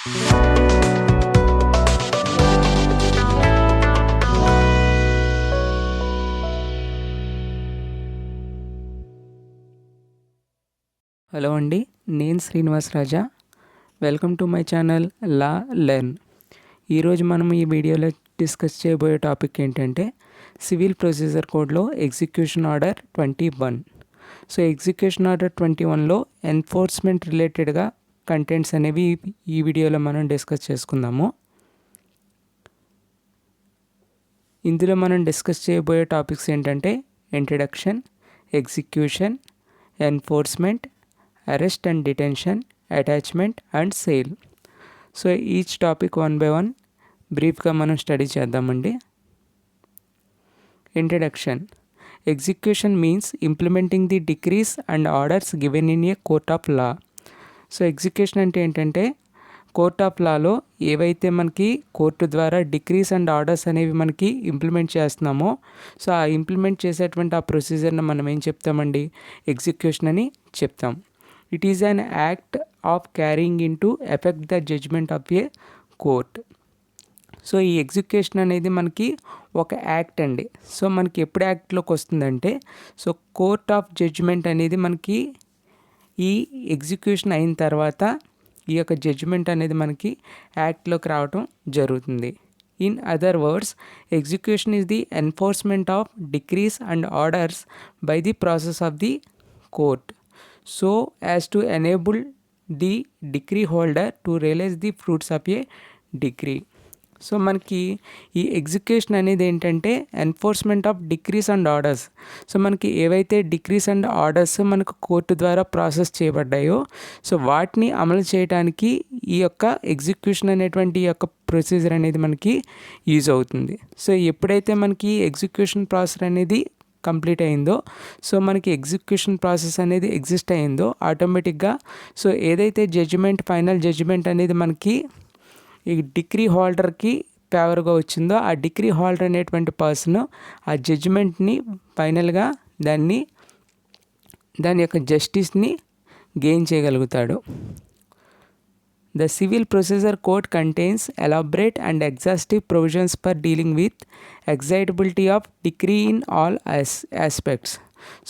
Hello అండి, నేను Srinivas Raja. Welcome to my channel law learn. ఈరోజు మనం ఈ వీడియోలో డిస్కస్ చేయబోయే టాపిక్ ఏంటంటే సివిల్ ప్రొసీజర్ కోడ్లో execution order 21. So execution order 21లో ఎన్ఫోర్స్మెంట్ రిలేటెడ్గా కంటెంట్స్ అనేవి ఈ వీడియోలో మనం డిస్కస్ చేసుకుందాము. ఇందులో మనం డిస్కస్ చేయబోయే టాపిక్స్ ఏంటంటే introduction, execution, enforcement, arrest and detention, attachment and sale. So each topic one by one బ్రీఫ్గా మనం స్టడీ చేద్దామండి. Introduction. Execution means implementing the decrease and orders given in a court of law. So execution అంటే ఏంటంటే court of లాలో ఏవైతే మనకి court ద్వారా decrease and orders అనేవి మనకి ఇంప్లిమెంట్ చేస్తున్నామో, సో ఆ ఇంప్లిమెంట్ చేసేటువంటి ఆ ప్రొసీజర్ని మనం ఏం చెప్తామండి, ఎగ్జిక్యూషన్ అని చెప్తాం. It is an act of carrying in to effect the judgement of A court. So ఈ ఎగ్జిక్యూషన్ అనేది మనకి ఒక యాక్ట్ అండి. సో మనకి ఎప్పుడు యాక్ట్లోకి వస్తుందంటే, సో కోర్ట్ ఆఫ్ జడ్జ్మెంట్ అనేది మనకి ఈ ఎగ్జిక్యూషన్ అయిన తర్వాత ఈ యొక్క జడ్జ్మెంట్ అనేది మనకి యాక్ట్లోకి రావటం జరుగుతుంది. In other words, execution is the enforcement of decrease and orders by the process of the court so as to enable the decree holder to realize the fruits of a decree. So మనకి ఈ execution అనేది ఏంటంటే enforcement of decrease and orders. So మనకి ఏవైతే decrease and orders మనకు court ద్వారా process చేయబడ్డాయో, so వాటిని అమలు చేయడానికి ఈ యొక్క ఎగ్జిక్యూషన్ అనేటువంటి ఈ యొక్క ప్రొసీజర్ అనేది మనకి యూజ్ అవుతుంది. సో ఎప్పుడైతే మనకి ఎగ్జిక్యూషన్ ప్రాసెస్ అనేది కంప్లీట్ అయిందో, సో మనకి ఎగ్జిక్యూషన్ ప్రాసెస్ అనేది ఎగ్జిస్ట్ అయిందో ఆటోమేటిక్గా సో ఏదైతే జడ్జిమెంట్, ఫైనల్ జడ్జిమెంట్ అనేది మనకి ఈ డిక్రీ హోల్డర్కి ఫేవర్గా వచ్చిందో, ఆ డిక్రీ హోల్డర్ అనేటువంటి పర్సన్ ఆ జడ్జిమెంట్ని ఫైనల్గా దాని యొక్క జస్టిస్ని గెయిన్ చేయగలుగుతాడు. The Civil Procedure Code contains elaborate and exhaustive provisions for dealing with executability of decree in all aspects.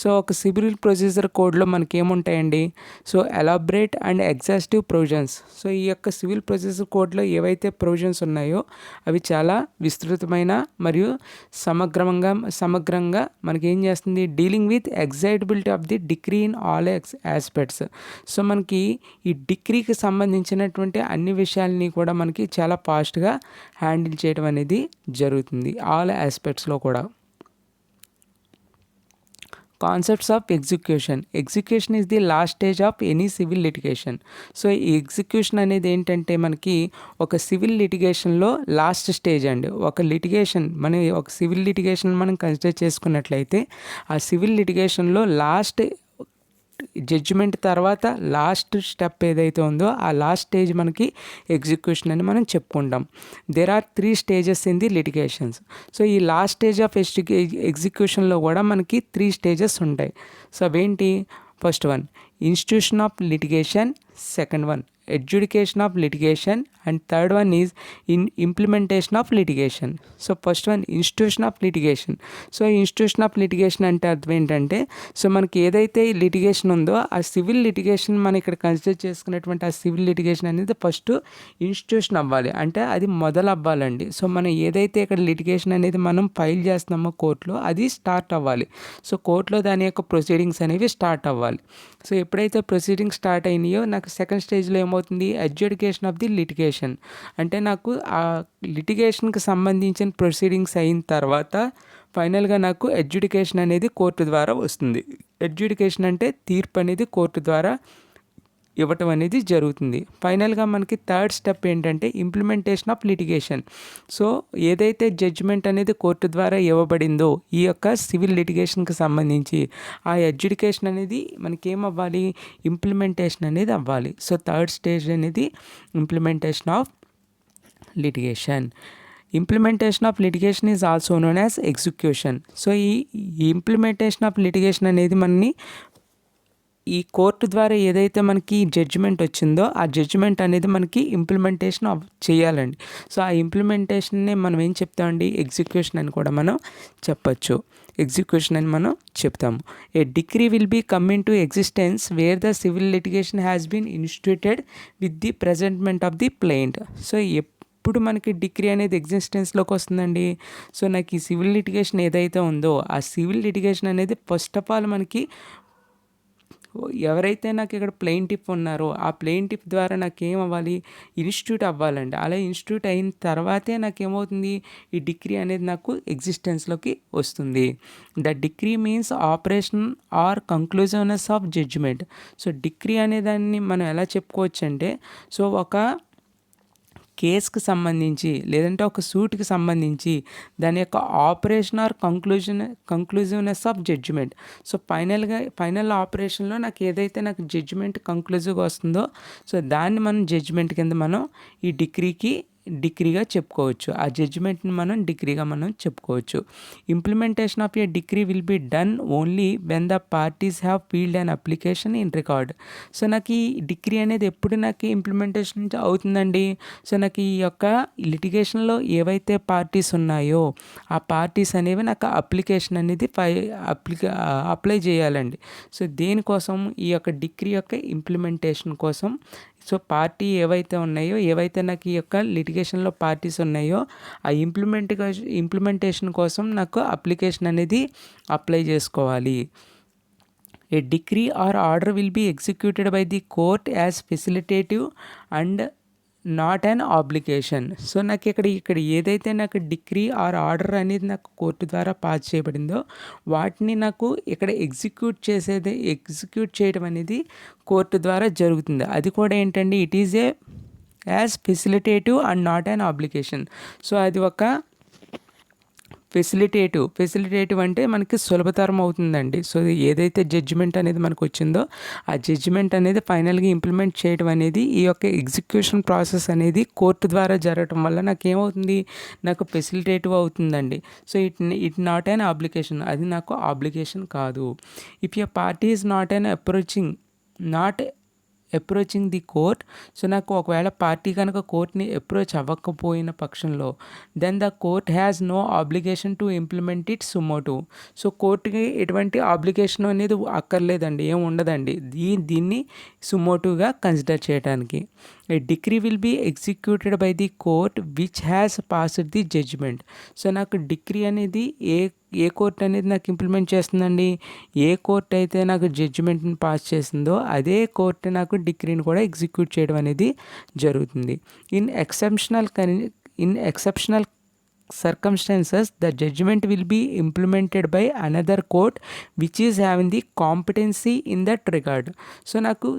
So ఒక సివిల్ ప్రొసీజర్ కోడ్లో మనకి ఏముంటాయండి, so elaborate and exhaustive provisions. So ఈ యొక్క సివిల్ ప్రొసీజర్ కోడ్లో ఏవైతే ప్రొవిజన్స్ ఉన్నాయో అవి చాలా విస్తృతమైన మరియు సమగ్రంగా మనకి ఏం చేస్తుంది, dealing with excitability of the decree in all aspects. So మనకి ఈ డిక్రీకి సంబంధించినటువంటి అన్ని విషయాలని కూడా మనకి చాలా ఫాస్ట్గా హ్యాండిల్ చేయడం అనేది జరుగుతుంది ఆల్ ఆస్పెక్ట్స్లో కూడా. Concepts of execution. Execution is the last stage of any civil litigation. So ఈ ఎగ్జిక్యూషన్ అనేది ఏంటంటే మనకి ఒక సివిల్ లిటిగేషన్లో లాస్ట్ స్టేజ్ అండి. ఒక సివిల్ లిటిగేషన్ మనం కన్సిడర్ చేసుకున్నట్లయితే ఆ సివిల్ లిటిగేషన్లో లాస్ట్ జడ్జిమెంట్ తర్వాత లాస్ట్ స్టెప్ ఏదైతే ఉందో ఆ లాస్ట్ స్టేజ్ మనకి ఎగ్జిక్యూషన్ అని మనం చెప్పుకుంటాం. There are 3 stages in the litigations. So ఈ లాస్ట్ స్టేజ్ ఆఫ్ ఎగ్జిక్యూషన్లో కూడా మనకి 3 స్టేజెస్ ఉంటాయి. సో అవేంటి, first one institution of litigation, second one adjudication of litigation, and third one is implementation of litigation. So first one institution of litigation. So institution of litigation అంటే అర్థం ఏంటంటే, so మనకి ఏదైతే లిటిగేషన్ ఉందో ఆ civil litigation మనం ఇక్కడ consider చేసుకున్నటువంటి ఆ సివిల్ లిటిగేషన్ అనేది ఫస్ట్ ఇన్స్టిట్యూషన్ అవ్వాలి, అంటే అది మొదలు అవ్వాలండి. సో మనం ఏదైతే ఇక్కడ లిటిగేషన్ అనేది మనం ఫైల్ చేస్తున్నామో కోర్టులో అది స్టార్ట్ అవ్వాలి. సో కోర్టులో దాని యొక్క ప్రొసీడింగ్స్ అనేవి స్టార్ట్ అవ్వాలి. సో ఎప్పుడైతే ప్రొసీడింగ్స్ స్టార్ట్ అయినాయో నాకు సెకండ్ స్టేజ్లో ఏమవుతుంది, అడ్జుడికేషన్ ఆఫ్ ది లిటిగేషన్. అంటే నాకు ఆ లిటిగేషన్కి సంబంధించిన ప్రొసీడింగ్స్ అయిన తర్వాత ఫైనల్గా నాకు అడ్జుడికేషన్ అనేది కోర్టు ద్వారా వస్తుంది. అడ్జుడికేషన్ అంటే తీర్పు అనేది కోర్టు ద్వారా ఇవ్వటం అనేది జరుగుతుంది. ఫైనల్గా మనకి థర్డ్ స్టెప్ ఏంటంటే ఇంప్లిమెంటేషన్ ఆఫ్ లిటిగేషన్. సో ఏదైతే జడ్జిమెంట్ అనేది కోర్టు ద్వారా ఇవ్వబడిందో ఈ యొక్క సివిల్ లిటిగేషన్కి సంబంధించి ఆ అడ్జుడికేషన్ అనేది మనకి ఏమవ్వాలి, ఇంప్లిమెంటేషన్ అనేది అవ్వాలి. సో థర్డ్ స్టేజ్ అనేది implementation of litigation. Implementation of litigation is also known as execution. So ఈ ఇంప్లిమెంటేషన్ ఆఫ్ లిటిగేషన్ అనేది మనని ఈ కోర్టు ద్వారా ఏదైతే మనకి జడ్జిమెంట్ వచ్చిందో ఆ జడ్జిమెంట్ అనేది మనకి ఇంప్లిమెంటేషన్ చేయాలండి. సో ఆ ఇంప్లిమెంటేషన్నే మనం ఏం చెప్తామండి, ఎగ్జిక్యూషన్ అని కూడా మనం చెప్పచ్చు. ఎగ్జిక్యూషన్ అని మనం చెప్తాము. A decree will become into existence where the civil litigation has been instituted with the presentment of the plaint. So ఎప్పుడు మనకి డిగ్రీ అనేది ఎగ్జిస్టెన్స్లోకి వస్తుందండి, సో నాకు ఈ సివిల్ లిటిగేషన్ ఏదైతే ఉందో ఆ సివిల్ లిటిగేషన్ అనేది ఫస్ట్ ఆఫ్ ఆల్ మనకి ఎవరైతే నాకు ఇక్కడ ప్లెయింటిఫ్ ఉన్నారో ఆ ప్లెయింటిఫ్ ద్వారా నాకు ఏం అవ్వాలి, ఇన్స్టిట్యూట్ అవ్వాలండి. అలా ఇన్స్టిట్యూట్ అయిన తర్వాతే నాకు ఏమవుతుంది, ఈ డిగ్రీ అనేది నాకు ఎగ్జిస్టెన్స్లోకి వస్తుంది. The decree means operation or conclusiveness of judgement. So decree అనే దాన్ని మనం ఎలా చెప్పుకోవచ్చు అంటే, సో ఒక కేస్కి సంబంధించి లేదంటే ఒక సూట్కి సంబంధించి దాని యొక్క operation or conclusiveness of judgement. So final ఆపరేషన్లో నాకు ఏదైతే నాకు జడ్జిమెంట్ కంక్లూజివ్గా వస్తుందో సో దాన్ని మనం జడ్జిమెంట్ కింద మనం ఈ డిగ్రీగా చెప్పుకోవచ్చు. ఆ జడ్జిమెంట్ని మనం డిగ్రీగా మనం చెప్పుకోవచ్చు. Implementation of A decree will be done only when the parties have field and application in record. So నాకు ఈ డిగ్రీ అనేది ఎప్పుడు నాకు ఇంప్లిమెంటేషన్ అవుతుందండి, సో నాకు ఈ యొక్క లిటిగేషన్లో ఏవైతే పార్టీస్ ఉన్నాయో ఆ పార్టీస్ అనేవి నాకు అప్లికేషన్ అనేది అప్లై చేయాలండి. సో దేనికోసం, ఈ యొక్క డిగ్రీ యొక్క ఇంప్లిమెంటేషన్ కోసం. సో పార్టీ ఏవైతే నాకు ఈ యొక్క లిటిగేషన్లో పార్టీస్ ఉన్నాయో ఆ ఇంప్లిమెంటేషన్ కోసం నాకు అప్లికేషన్ అనేది అప్లై చేసుకోవాలి. A decree or order will be executed by the court as facilitative and not an obligation. So నాకు ఇక్కడ ఏదైతే నాకు డిగ్రీ ఆర్ ఆర్డర్ అనేది నాకు కోర్టు ద్వారా పాస్ చేయబడిందో వాటిని నాకు ఇక్కడ ఎగ్జిక్యూట్ చేయడం అనేది కోర్టు ద్వారా జరుగుతుంది. అది కూడా ఏంటండి, it is as facilitative and not an obligation. So అది ఒక ఫెసిలిటేటివ్ అంటే మనకి సులభతరం అవుతుందండి. సో ఏదైతే జడ్జిమెంట్ అనేది మనకు వచ్చిందో ఆ జడ్జిమెంట్ అనేది ఫైనల్గా ఇంప్లిమెంట్ చేయడం అనేది ఈ యొక్క ఎగ్జిక్యూషన్ ప్రాసెస్ అనేది కోర్టు ద్వారా జరగటం వల్ల నాకు ఏమవుతుంది, నాకు ఫెసిలిటేటివ్ అవుతుందండి. So it not an obligation, అది నాకు ఆబ్లిగేషన్ కాదు. If a party is not approaching the court. So నాకు ఒకవేళ పార్టీ కనుక కోర్ట్ని అప్రోచ్ అవ్వకపోయిన పక్షంలో then the court has no obligation to implement it suo motu. So కోర్టుకి ఎటువంటి ఆబ్లిగేషన్ అనేది అక్కర్లేదండి, ఏం ఉండదండి దీన్ని సుమోటోగా కన్సిడర్ చేయడానికి. A decree will be executed by the court which has passed the judgement. So నాకు డిగ్రీ అనేది ఏ కోర్ట్ అనేది నాకు ఇంప్లిమెంట్ చేస్తుందండి, ఏ కోర్ట్ అయితే నాకు జడ్జిమెంట్ని పాస్ చేసిందో అదే కోర్ట్ నాకు డిగ్రీని కూడా ఎగ్జిక్యూట్ చేయడం అనేది జరుగుతుంది. In exceptional circumstances the judgment will be implemented by another court which is having the competency in that regard. So నాకు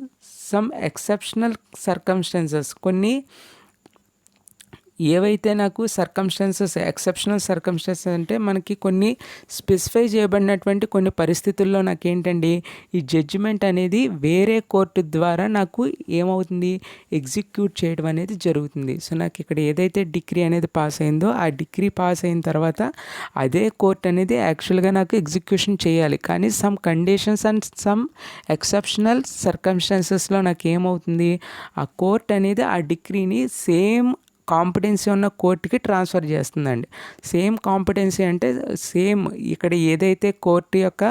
some exceptional circumstances, కొన్ని ఏవైతే నాకు ఎక్సెప్షనల్ సర్కమ్స్టాన్సెస్ అంటే మనకి కొన్ని స్పెసిఫై చేయబడినటువంటి కొన్ని పరిస్థితుల్లో నాకేంటండి ఈ జడ్జిమెంట్ అనేది వేరే కోర్టు ద్వారా నాకు ఏమవుతుంది, ఎగ్జిక్యూట్ చేయడం అనేది జరుగుతుంది. సో నాకు ఇక్కడ ఏదైతే డిగ్రీ అనేది పాస్ అయిందో ఆ డిగ్రీ పాస్ అయిన తర్వాత అదే కోర్ట్ అనేది యాక్చువల్గా నాకు ఎగ్జిక్యూషన్ చేయాలి. కానీ some conditions and some exceptional సర్కమ్స్టాన్సెస్లో నాకు ఏమవుతుంది, ఆ కోర్ట్ అనేది ఆ డిగ్రీని సేమ్ కాంపిటెన్సీ ఉన్న కోర్టుకి ట్రాన్స్ఫర్ చేస్తుందండి. సేమ్ కాంపిటెన్సీ అంటే ఇక్కడ ఏదైతే కోర్టు యొక్క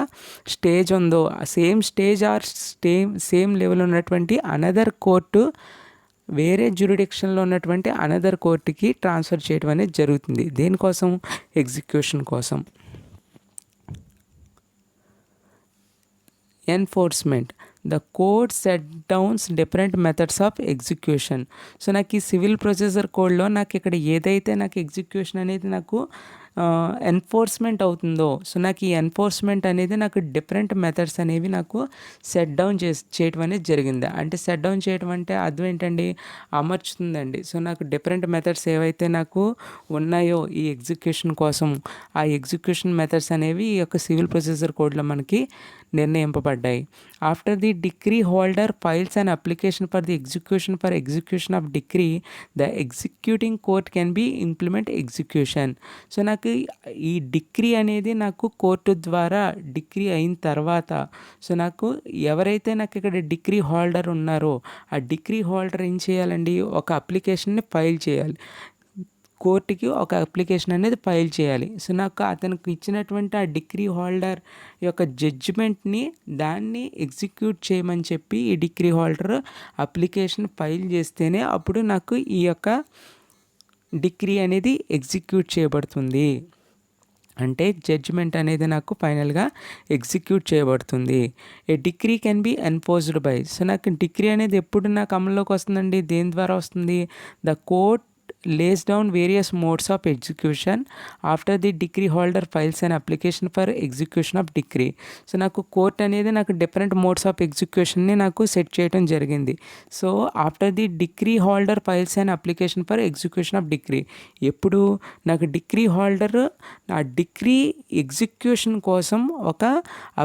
స్టేజ్ ఉందో same stage or same level ఉన్నటువంటి అనదర్ కోర్టు వేరే జ్యూరిడిక్షన్లో ఉన్నటువంటి అనదర్ కోర్టుకి ట్రాన్స్ఫర్ చేయడం అనేది జరుగుతుంది. దేనికోసం, ఎగ్జిక్యూషన్ కోసం. Enforcement. The code set downs different methods of execution. So నాకు ఈ సివిల్ ప్రొసీజర్ కోడ్లో నాకు ఇక్కడ ఏదైతే నాకు ఎగ్జిక్యూషన్ అనేది నాకు ఎన్ఫోర్స్మెంట్ అవుతుందో సో నాకు ఈ ఎన్ఫోర్స్మెంట్ అనేది నాకు డిఫరెంట్ మెథడ్స్ అనేవి నాకు సెట్ డౌన్ చేయడం అనేది జరిగింది. అంటే సెట్ డౌన్ చేయడం అంటే అర్థం ఏంటండి, అమర్చుతుందండి. సో నాకు డిఫరెంట్ మెథడ్స్ ఏవైతే నాకు ఉన్నాయో ఈ ఎగ్జిక్యూషన్ కోసం ఆ ఎగ్జిక్యూషన్ మెథడ్స్ అనేవి ఈ యొక్క సివిల్ ప్రొసీజర్ కోడ్లో మనకి నిర్ణయింపబడ్డాయి. After the decree holder files and application for the execution of decree, the executing court can be implement execution. So నాకు ఈ డిక్రీ అనేది నాకు కోర్టు ద్వారా డిక్రీ అయిన తర్వాత, సో నాకు ఎవరైతే నాకు ఇక్కడ డిక్రీ హోల్డర్ ఉన్నారో ఆ డిక్రీ హోల్డర్ ఏం చేయాలండి, ఒక అప్లికేషన్ని ఫైల్ చేయాలి, కోర్టుకి ఒక అప్లికేషన్ అనేది ఫైల్ చేయాలి. సో నాకు అతనికి ఇచ్చినటువంటి ఆ డిక్రీ హోల్డర్ యొక్క జడ్జిమెంట్ని దాన్ని ఎగ్జిక్యూట్ చేయమని చెప్పి ఈ డిక్రీ హోల్డర్ అప్లికేషన్ ఫైల్ చేస్తేనే అప్పుడు నాకు ఈ యొక్క డిక్రీ అనేది ఎగ్జిక్యూట్ చేయబడుతుంది. అంటే జడ్జిమెంట్ అనేది నాకు ఫైనల్గా ఎగ్జిక్యూట్ చేయబడుతుంది. A decree can be enforced by. So నాకు డిక్రీ అనేది ఎప్పుడు నాకు అమల్లోకి వస్తుందండి, దేని ద్వారా వస్తుంది, the court lays down various modes of execution after the decree holder files an application for execution of decree. So నాకు కోర్ట్ అనేది నాకు డిఫరెంట్ మోడ్స్ ఆఫ్ ఎగ్జిక్యూషన్ని నాకు సెట్ చేయడం జరిగింది. So after the decree holder files and application for execution of decree, ఎప్పుడు నాకు decree holder ఆ decree execution కోసం ఒక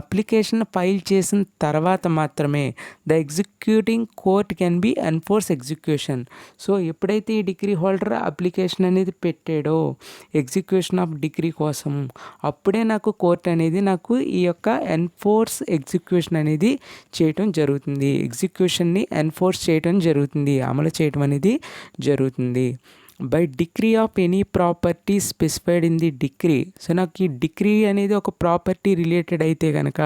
అప్లికేషన్ ఫైల్ చేసిన తర్వాత మాత్రమే the executing court can B enforce execution. So ఎప్పుడైతే ఈ డిక్రీ హోల్డర్ అప్లికేషన్ అనేది పెట్టాడో ఎగ్జిక్యూషన్ ఆఫ్ డిగ్రీ కోసం, అప్పుడే నాకు కోర్ట్ అనేది నాకు ఈ యొక్క ఎన్ఫోర్స్ ఎగ్జిక్యూషన్ అనేది చేయటం జరుగుతుంది, ఎగ్జిక్యూషన్ని ఎన్ఫోర్స్ చేయటం జరుగుతుంది, అమలు చేయటం అనేది జరుగుతుంది. By decree of any property specified in the decree. So నాకు ఈ డిక్రీ అనేది ఒక ప్రాపర్టీ రిలేటెడ్ అయితే కనుక,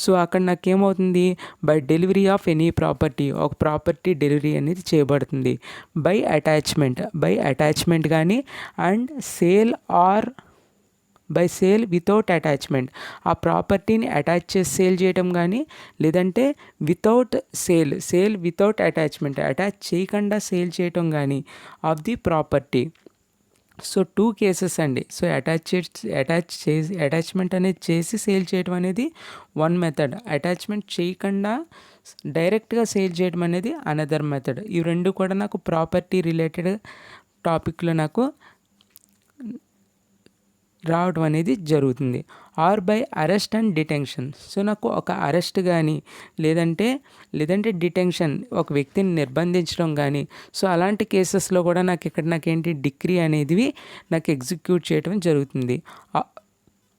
సో అక్కడ నాకేమవుతుంది, by delivery of any property, ఒక ప్రాపర్టీ డెలివరీ అనేది చేయబడుతుంది. బై అటాచ్మెంట్ కానీ, and sale or by sale without attachment, ఆ ప్రాపర్టీని అటాచ్ చేసి సేల్ చేయటం కానీ, లేదంటే without sale without attachment, attach చేయకుండా సేల్ చేయటం కానీ of the property. So 2 cases అండి. సో అటాచ్మెంట్ అనేది చేసి సేల్ చేయడం అనేది వన్ మెథడ్, అటాచ్మెంట్ చేయకుండా డైరెక్ట్గా సేల్ చేయడం అనేది అనదర్ మెథడ్. ఈ రెండు కూడా నాకు ప్రాపర్టీ రిలేటెడ్ టాపిక్లో నాకు రావడం అనేది జరుగుతుంది. Or by arrest and detention. So నాకు ఒక అరెస్ట్ కానీ లేదంటే డిటెన్షన్, ఒక వ్యక్తిని నిర్బంధించడం కానీ, సో అలాంటి కేసెస్లో కూడా నాకేంటి డిక్రీ అనేది నాకు ఎగ్జిక్యూట్ చేయడం జరుగుతుంది.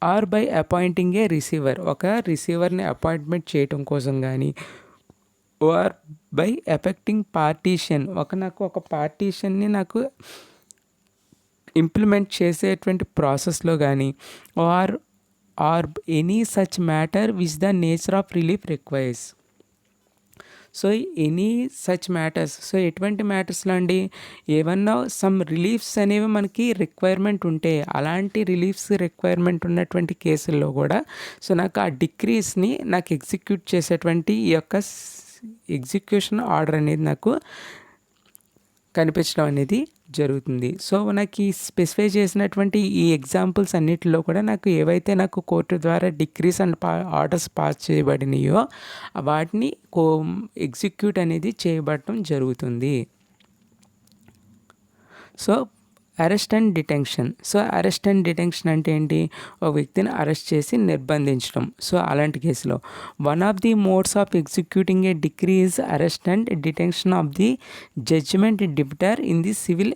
Or by appointing a receiver, ఒక రిసీవర్ని అపాయింట్మెంట్ చేయటం కోసం కానీ, ఆర్ బై ఎఫెక్టింగ్ పార్టీషన్, నాకు ఒక పార్టీషన్ని నాకు ఇంప్లిమెంట్ చేసేటువంటి ప్రాసెస్లో కానీ, or any such matter which the nature of relief requires. So any such matters, so ఎటువంటి మ్యాటర్స్లో అండి, ఏమన్నా సమ్ రిలీఫ్స్ అనేవి మనకి రిక్వైర్మెంట్ ఉంటే, అలాంటి రిక్వైర్మెంట్ ఉన్నటువంటి కేసుల్లో కూడా సో నాకు ఆ డిక్రీస్ని నాకు ఎగ్జిక్యూట్ చేసేటువంటి ఈ యొక్క ఎగ్జిక్యూషన్ ఆర్డర్ అనేది నాకు కనిపించడం అనేది జరుగుతుంది. సో నాకు ఈ స్పెసిఫై చేసినటువంటి ఈ ఎగ్జాంపుల్స్ అన్నిటిలో కూడా నాకు ఏవైతే నాకు కోర్టు ద్వారా డిక్రీస్ అండ్ ఆర్డర్స్ పాస్ చేయబడినాయో వాటిని ఎగ్జిక్యూట్ అనేది చేయబడటం జరుగుతుంది. So arrest and detention. So arrest and detention అంటే ఏంటి, ఒక వ్యక్తిని అరెస్ట్ చేసి నిర్బంధించడం. సో అలాంటి కేసులో one of the modes of executing a decree is arrest and detention of the judgement debtor in the civil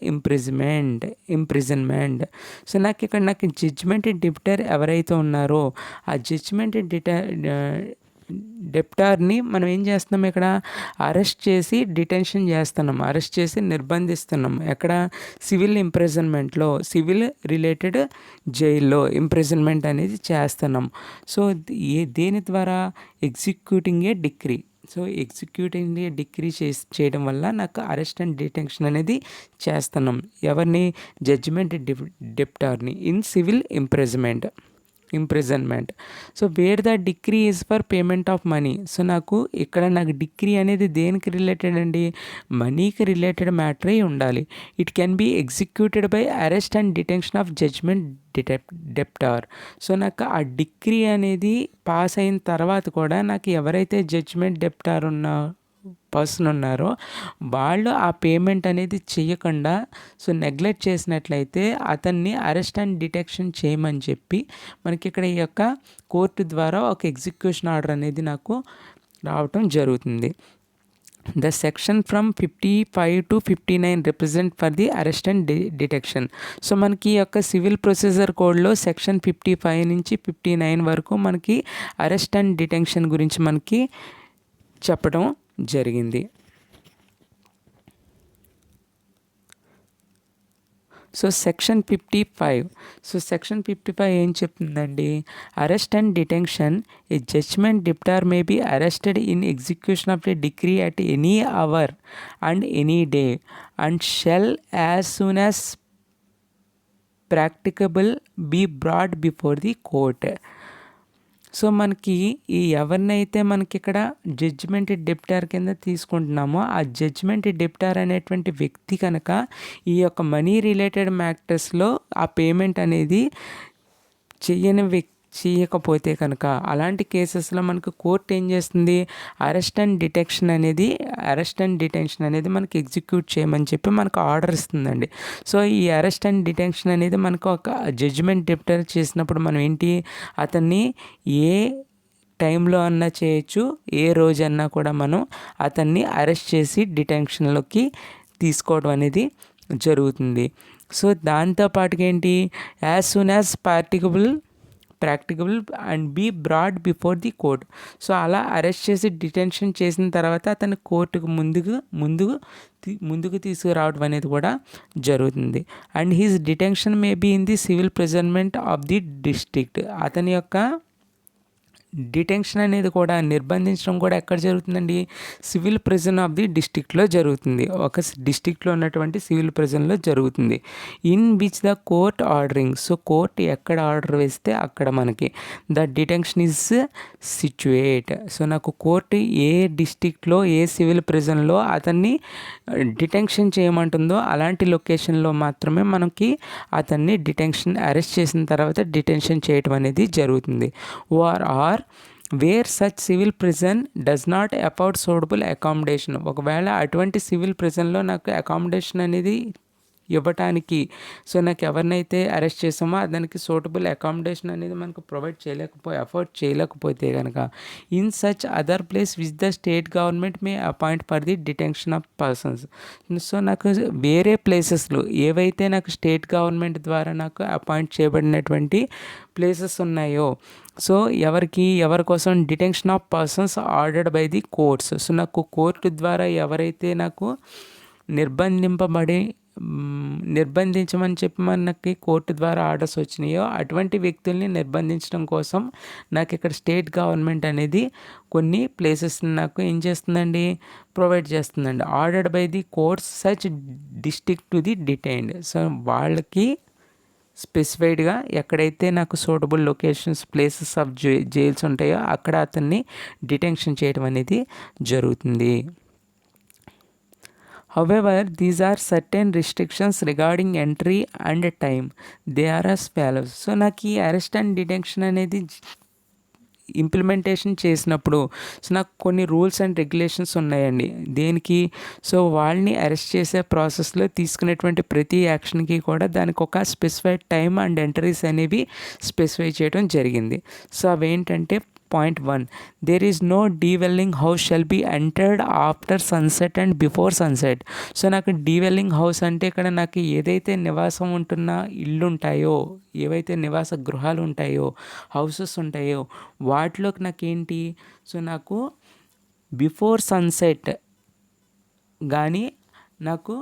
imprisonment. So నాకు judgement debtor ఎవరైతే ఉన్నారో ఆ జడ్జిమెంట్ డెప్టార్ని మనం ఏం చేస్తున్నాం, ఇక్కడ అరెస్ట్ చేసి డిటెన్షన్ చేస్తున్నాం, అరెస్ట్ చేసి నిర్బంధిస్తున్నాం. ఎక్కడ, సివిల్ ఇంప్రిజన్మెంట్లో, సివిల్ రిలేటెడ్ జైల్లో ఇంప్రిజన్మెంట్ అనేది చేస్తున్నాం. సో దేని ద్వారా, executing a decree. So executing a decree చేయడం వల్ల నాకు అరెస్ట్ అండ్ డిటెన్షన్ అనేది చేస్తున్నాం. ఎవరిని, జడ్జిమెంట్ డెప్టార్ని in civil imprisonment. So where the decree is for payment of money. So నాకు డిక్రీ అనేది దేనికి రిలేటెడ్ అండి, మనీకి రిలేటెడ్ మ్యాటరే ఉండాలి. It can be executed by arrest and detention of judgement debtor. So నాకు ఆ డిక్రీ అనేది పాస్ అయిన తర్వాత కూడా నాకు ఎవరైతే జడ్జ్మెంట్ డెప్టార్ పర్సన్ ఉన్నారో వాళ్ళు ఆ పేమెంట్ అనేది చేయకుండా సో నెగ్లెక్ట్ చేసినట్లయితే అతన్ని అరెస్ట్ అండ్ డిటెక్షన్ చేయమని చెప్పి మనకి ఇక్కడ ఈ యొక్క కోర్టు ద్వారా ఒక ఎగ్జిక్యూషన్ ఆర్డర్ అనేది నాకు రావటం జరుగుతుంది. The section from 55 to 59 represent for the arrest and detection. So మనకి ఈ యొక్క సివిల్ ప్రొసీజర్ కోడ్లో సెక్షన్ 55 నుంచి 59 వరకు మనకి అరెస్ట్ అండ్ డిటెన్షన్ గురించి మనకి చెప్పడం జరిగింది. సో సెక్షన్ 55 ఏం చెప్తుందండి, arrest and detention, a judgement debtor may be arrested in execution of the decree at any hour and any day and shall as soon as practicable be brought before the court. So మనకి ఈ ఎవరినైతే మనకి ఇక్కడ judgement డెప్టార్ కింద తీసుకుంటున్నామో ఆ judgement డెప్టార్ అనేటువంటి వ్యక్తి కనుక ఈ యొక్క మనీ రిలేటెడ్ మ్యాటర్స్లో ఆ పేమెంట్ అనేది చేయకపోతే కనుక అలాంటి కేసెస్లో మనకు కోర్టు ఏం చేస్తుంది, అరెస్ట్ అండ్ డిటెన్షన్ అనేది మనకి ఎగ్జిక్యూట్ చేయమని చెప్పి మనకు ఆర్డర్ ఇస్తుందండి. సో ఈ అరెస్ట్ అండ్ డిటెన్షన్ అనేది మనకు ఒక జడ్జిమెంట్ డెప్టర్ చేసినప్పుడు మనం ఏంటి, అతన్ని ఏ టైంలో అన్నా చేయొచ్చు, ఏ రోజన్నా కూడా మనం అతన్ని అరెస్ట్ చేసి డిటెన్షన్లోకి తీసుకోవడం అనేది జరుగుతుంది. సో దాంతోపాటుగా ఏంటి, as soon as practicable and be brought before the court. So అలా అరెస్ట్ చేసి డిటెన్షన్ చేసిన తర్వాత అతను కోర్టుకు ముందుకు తీసుకురావడం అనేది కూడా జరుగుతుంది. And his detention may be in the civil imprisonment of the district. అతని యొక్క డిటెన్షన్ అనేది కూడా నిర్బంధించడం కూడా ఎక్కడ జరుగుతుందండి, సివిల్ ప్రిజన్ ఆఫ్ ది డిస్ట్రిక్ట్లో జరుగుతుంది. ఒక డిస్ట్రిక్ట్లో ఉన్నటువంటి సివిల్ ప్రిజన్లో జరుగుతుంది. In which the court ordering, so court ఎక్కడ ఆర్డర్ వేస్తే అక్కడ మనకి ద డిటెన్షన్ ఈజ్ సిచ్యుయేట్. సో నాకు కోర్టు ఏ డిస్ట్రిక్ట్లో ఏ సివిల్ ప్రిజన్లో అతన్ని డిటెన్షన్ చేయమంటుందో అలాంటి లొకేషన్లో మాత్రమే మనకి అతన్ని అరెస్ట్ చేసిన తర్వాత డిటెన్షన్ చేయటం అనేది జరుగుతుంది. Or where such civil prison does not afford suitable accommodation. ఒకవేళ అటువంటి సివిల్ ప్రిజన్లో నాకు అకామిడేషన్ అనేది ఇవ్వటానికి, సో నాకు ఎవరినైతే అరెస్ట్ చేసామో దానికి సూటబుల్ అకామిడేషన్ అనేది మనకు అఫోర్డ్ చేయలేకపోతే కనుక in such other place which the state government May appoint for the detention of persons. So నాకు వేరే ప్లేసెస్లో ఏవైతే నాకు స్టేట్ గవర్నమెంట్ ద్వారా నాకు అపాయింట్ చేయబడినటువంటి ప్లేసెస్ ఉన్నాయో, సో ఎవరి కోసం detention of persons ordered by the courts. So నాకు కోర్టు ద్వారా ఎవరైతే నాకు నిర్బంధించమని చెప్పి మనకి కోర్టు ద్వారా ఆర్డర్స్ వచ్చినాయో అటువంటి వ్యక్తుల్ని నిర్బంధించడం కోసం నాకు ఇక్కడ స్టేట్ గవర్నమెంట్ అనేది కొన్ని ప్లేసెస్ని నాకు ఏం చేస్తుందండి, ప్రొవైడ్ చేస్తుందండి. Ordered by the courts such district to the detained. So వాళ్ళకి స్పెసిఫైడ్గా ఎక్కడైతే నాకు suitable locations places of jails ఉంటాయో అక్కడ అతన్ని డిటెన్షన్ చేయడం అనేది జరుగుతుంది. However, these are certain restrictions regarding entry and time. They are as follows. So నాకు ఈ అరెస్ట్ అండ్ డిటెన్షన్ అనేది ఇంప్లిమెంటేషన్ చేసినప్పుడు సో నాకు కొన్ని రూల్స్ అండ్ రెగ్యులేషన్స్ ఉన్నాయండి. దేనికి, సో వాళ్ళని అరెస్ట్ చేసే ప్రాసెస్లో తీసుకునేటువంటి ప్రతి యాక్షన్కి కూడా దానికి ఒక స్పెసిఫైడ్ టైమ్ అండ్ ఎంట్రీస్ అనేవి స్పెసిఫై చేయడం జరిగింది. సో అవేంటంటే, point 1, there is no dwelling house shall be entered after sunset and before sunset. So నాకు డీవెల్లింగ్ హౌస్ అంటే ఇక్కడ నాకు ఏదైతే నివాసం ఉంటున్న ఇల్లు ఉంటాయో, ఏవైతే నివాస గృహాలు ఉంటాయో, హౌసెస్ ఉంటాయో వాటిలోకి నాకేంటి, సో నాకు బిఫోర్ సన్సెట్ కానీ నాకు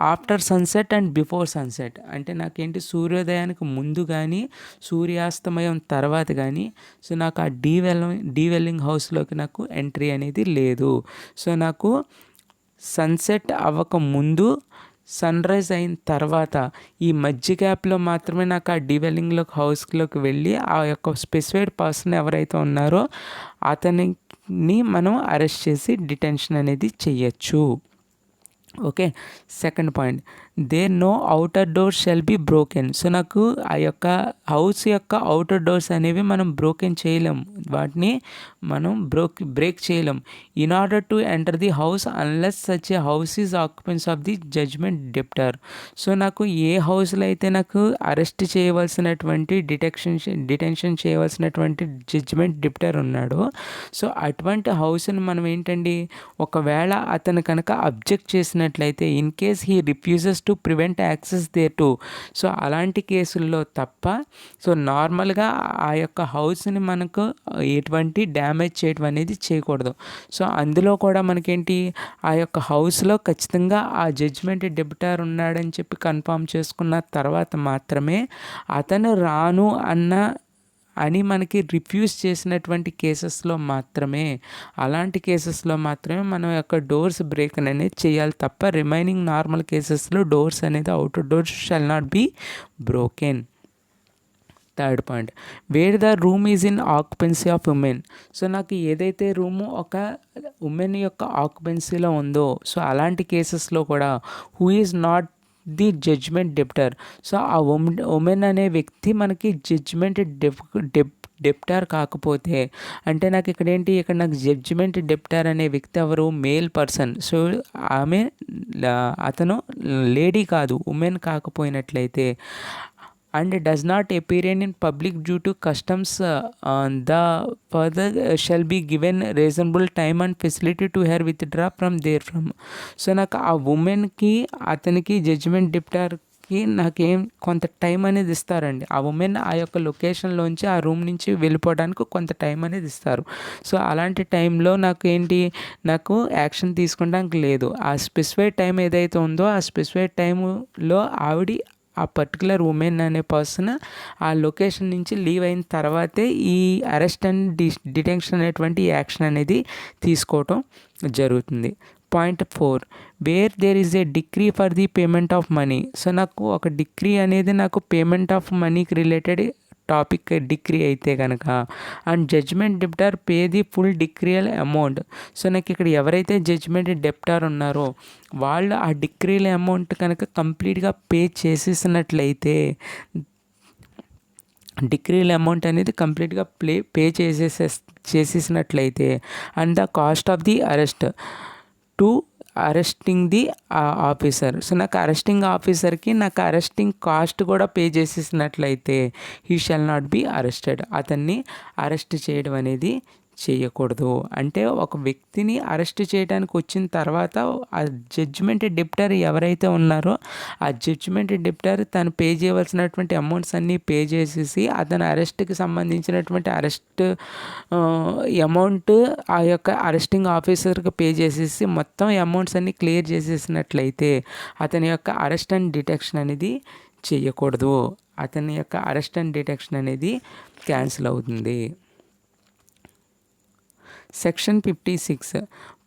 after sunset and before sunset అంటే నాకేంటి, సూర్యోదయానికి ముందు కానీ సూర్యాస్తమయం తర్వాత కానీ సో నాకు ఆ డీవెల్లింగ్ హౌస్లోకి నాకు ఎంట్రీ అనేది లేదు. సో నాకు సన్సెట్ అవ్వక ముందు, సన్ రైజ్ అయిన తర్వాత ఈ మధ్య గ్యాప్లో మాత్రమే నాకు ఆ డీవెల్లింగ్లోకి హౌస్లోకి వెళ్ళి ఆ యొక్క స్పెసిఫైడ్ పర్సన్ ఎవరైతే ఉన్నారో అతన్ని మనం అరెస్ట్ చేసి డిటెన్షన్ అనేది చెయ్యొచ్చు. Okay. Second point, there no outer door shall be broken. So నాకు ఆ యొక్క హౌస్ యొక్క ఔటర్ డోర్స్ అనేవి మనం బ్రోకెన్ చేయలేం, వాటిని మనం బ్రేక్ చేయలేం. In order to enter the house unless such a house is occupants of the judgment debtor. So నాకు ఏ హౌస్లో అయితే నాకు అరెస్ట్ చేయవలసినటువంటి డిటెన్షన్ చేయవలసినటువంటి జడ్జ్మెంట్ డెప్టర్ ఉన్నాడో, సో అటువంటి హౌస్ని మనం ఏంటండి, ఒకవేళ అతను కనుక అబ్జెక్ట్ చేసినట్లయితే, in case he refuses to prevent access there to, so అలాంటి కేసుల్లో తప్ప సో నార్మల్గా ఆ యొక్క హౌస్ని మనకు ఎటువంటి డ్యామేజ్ చేయడం అనేది చేయకూడదు. సో అందులో కూడా మనకేంటి, ఆ యొక్క హౌస్లో ఖచ్చితంగా ఆ జడ్జ్మెంట్ డెబిటర్ ఉన్నాడని చెప్పి కన్ఫర్మ్ చేసుకున్న తర్వాత మాత్రమే అతను రాను అని మనకి రిఫ్యూజ్ చేసినటువంటి కేసెస్లో మాత్రమే, అలాంటి కేసెస్లో మాత్రమే మనం యొక్క డోర్స్ బ్రేక్ అనేది చేయాలి తప్ప, రిమైనింగ్ నార్మల్ కేసెస్లో డోర్స్ అనేది outer doors shall not be broken. Third point, where the room is in occupancy of women. So నాకు ఏదైతే రూము ఒక ఉమెన్ యొక్క ఆక్యుపెన్సీలో ఉందో, సో అలాంటి కేసెస్లో కూడా who is not the judgment debtor. So ఆ ఉమెన్ అనే వ్యక్తి మనకి జడ్జ్మెంట్ డెప్టర్ కాకపోతే, అంటే నాకు ఇక్కడ నాకు జడ్జిమెంట్ డెప్టర్ అనే వ్యక్తి ఎవరు, మేల్ పర్సన్. సో అతను లేడీ కాదు, ఉమెన్ కాకపోయినట్లయితే, and does not appear in public due to customs, the further shall be given reasonable time and facility to her withdraw from there from. So నాకు ఆ ఉమెన్కి అతనికి judgement డెప్టర్కి నాకేం కొంత time అనేది ఇస్తారండి. ఆ ఉమెన్ ఆ యొక్క లొకేషన్లోంచి ఆ రూమ్ నుంచి వెళ్ళిపోవడానికి కొంత టైం అనేది ఇస్తారు. సో అలాంటి టైంలో నాకు యాక్షన్ తీసుకోవడానికి లేదు. ఆ స్పెసిఫైడ్ టైం ఏదైతే ఉందో ఆ స్పెసిఫైడ్ టైంలో ఆ పర్టికులర్ ఉమెన్ అనే పర్సన్ ఆ లొకేషన్ నుంచి లీవ్ అయిన తర్వాతే ఈ అరెస్ట్ అండ్ డిటెన్షన్ అనేటువంటి యాక్షన్ అనేది తీసుకోవటం జరుగుతుంది. Point 4, where there is a decree for the payment of money. So నాకు ఒక డిక్రీ అనేది నాకు పేమెంట్ ఆఫ్ మనీకి రిలేటెడ్ టాపిక్ డిక్రీ అయితే కనుక, and judgement debtor pay the full decretal amount. So నాకు ఇక్కడ ఎవరైతే జడ్జ్మెంట్ డెప్టర్ ఉన్నారో వాళ్ళు ఆ డిక్రియల్ అమౌంట్ కనుక కంప్లీట్గా పే డిక్రియల్ అమౌంట్ అనేది కంప్లీట్గా పే చేసేసినట్లయితే, and the cost of the arrest to arresting the officer. So నాకు అరెస్టింగ్ ఆఫీసర్కి నాకు అరెస్టింగ్ కాస్ట్ కూడా పే చేసేసినట్లయితే he shall not be arrested. అతన్ని అరెస్ట్ చేయడం అనేది చేయకూడదు. అంటే ఒక వ్యక్తిని అరెస్ట్ చేయడానికి వచ్చిన తర్వాత ఆ జడ్జిమెంట్ డెప్టర్ ఎవరైతే ఉన్నారో ఆ జడ్జిమెంట్ డెప్టర్ తను పే చేయవలసినటువంటి అమౌంట్స్ అన్నీ పే చేసేసి అతని అరెస్ట్కి సంబంధించినటువంటి అరెస్ట్ అమౌంట్ ఆ యొక్క అరెస్టింగ్ ఆఫీసర్కి పే చేసేసి మొత్తం అమౌంట్స్ అన్నీ క్లియర్ చేసేసినట్లయితే అతని యొక్క అరెస్ట్ అండ్ డిటెక్షన్ అనేది చేయకూడదు. అతని యొక్క అరెస్ట్ అండ్ డిటెక్షన్ అనేది క్యాన్సిల్ అవుతుంది. Section 56,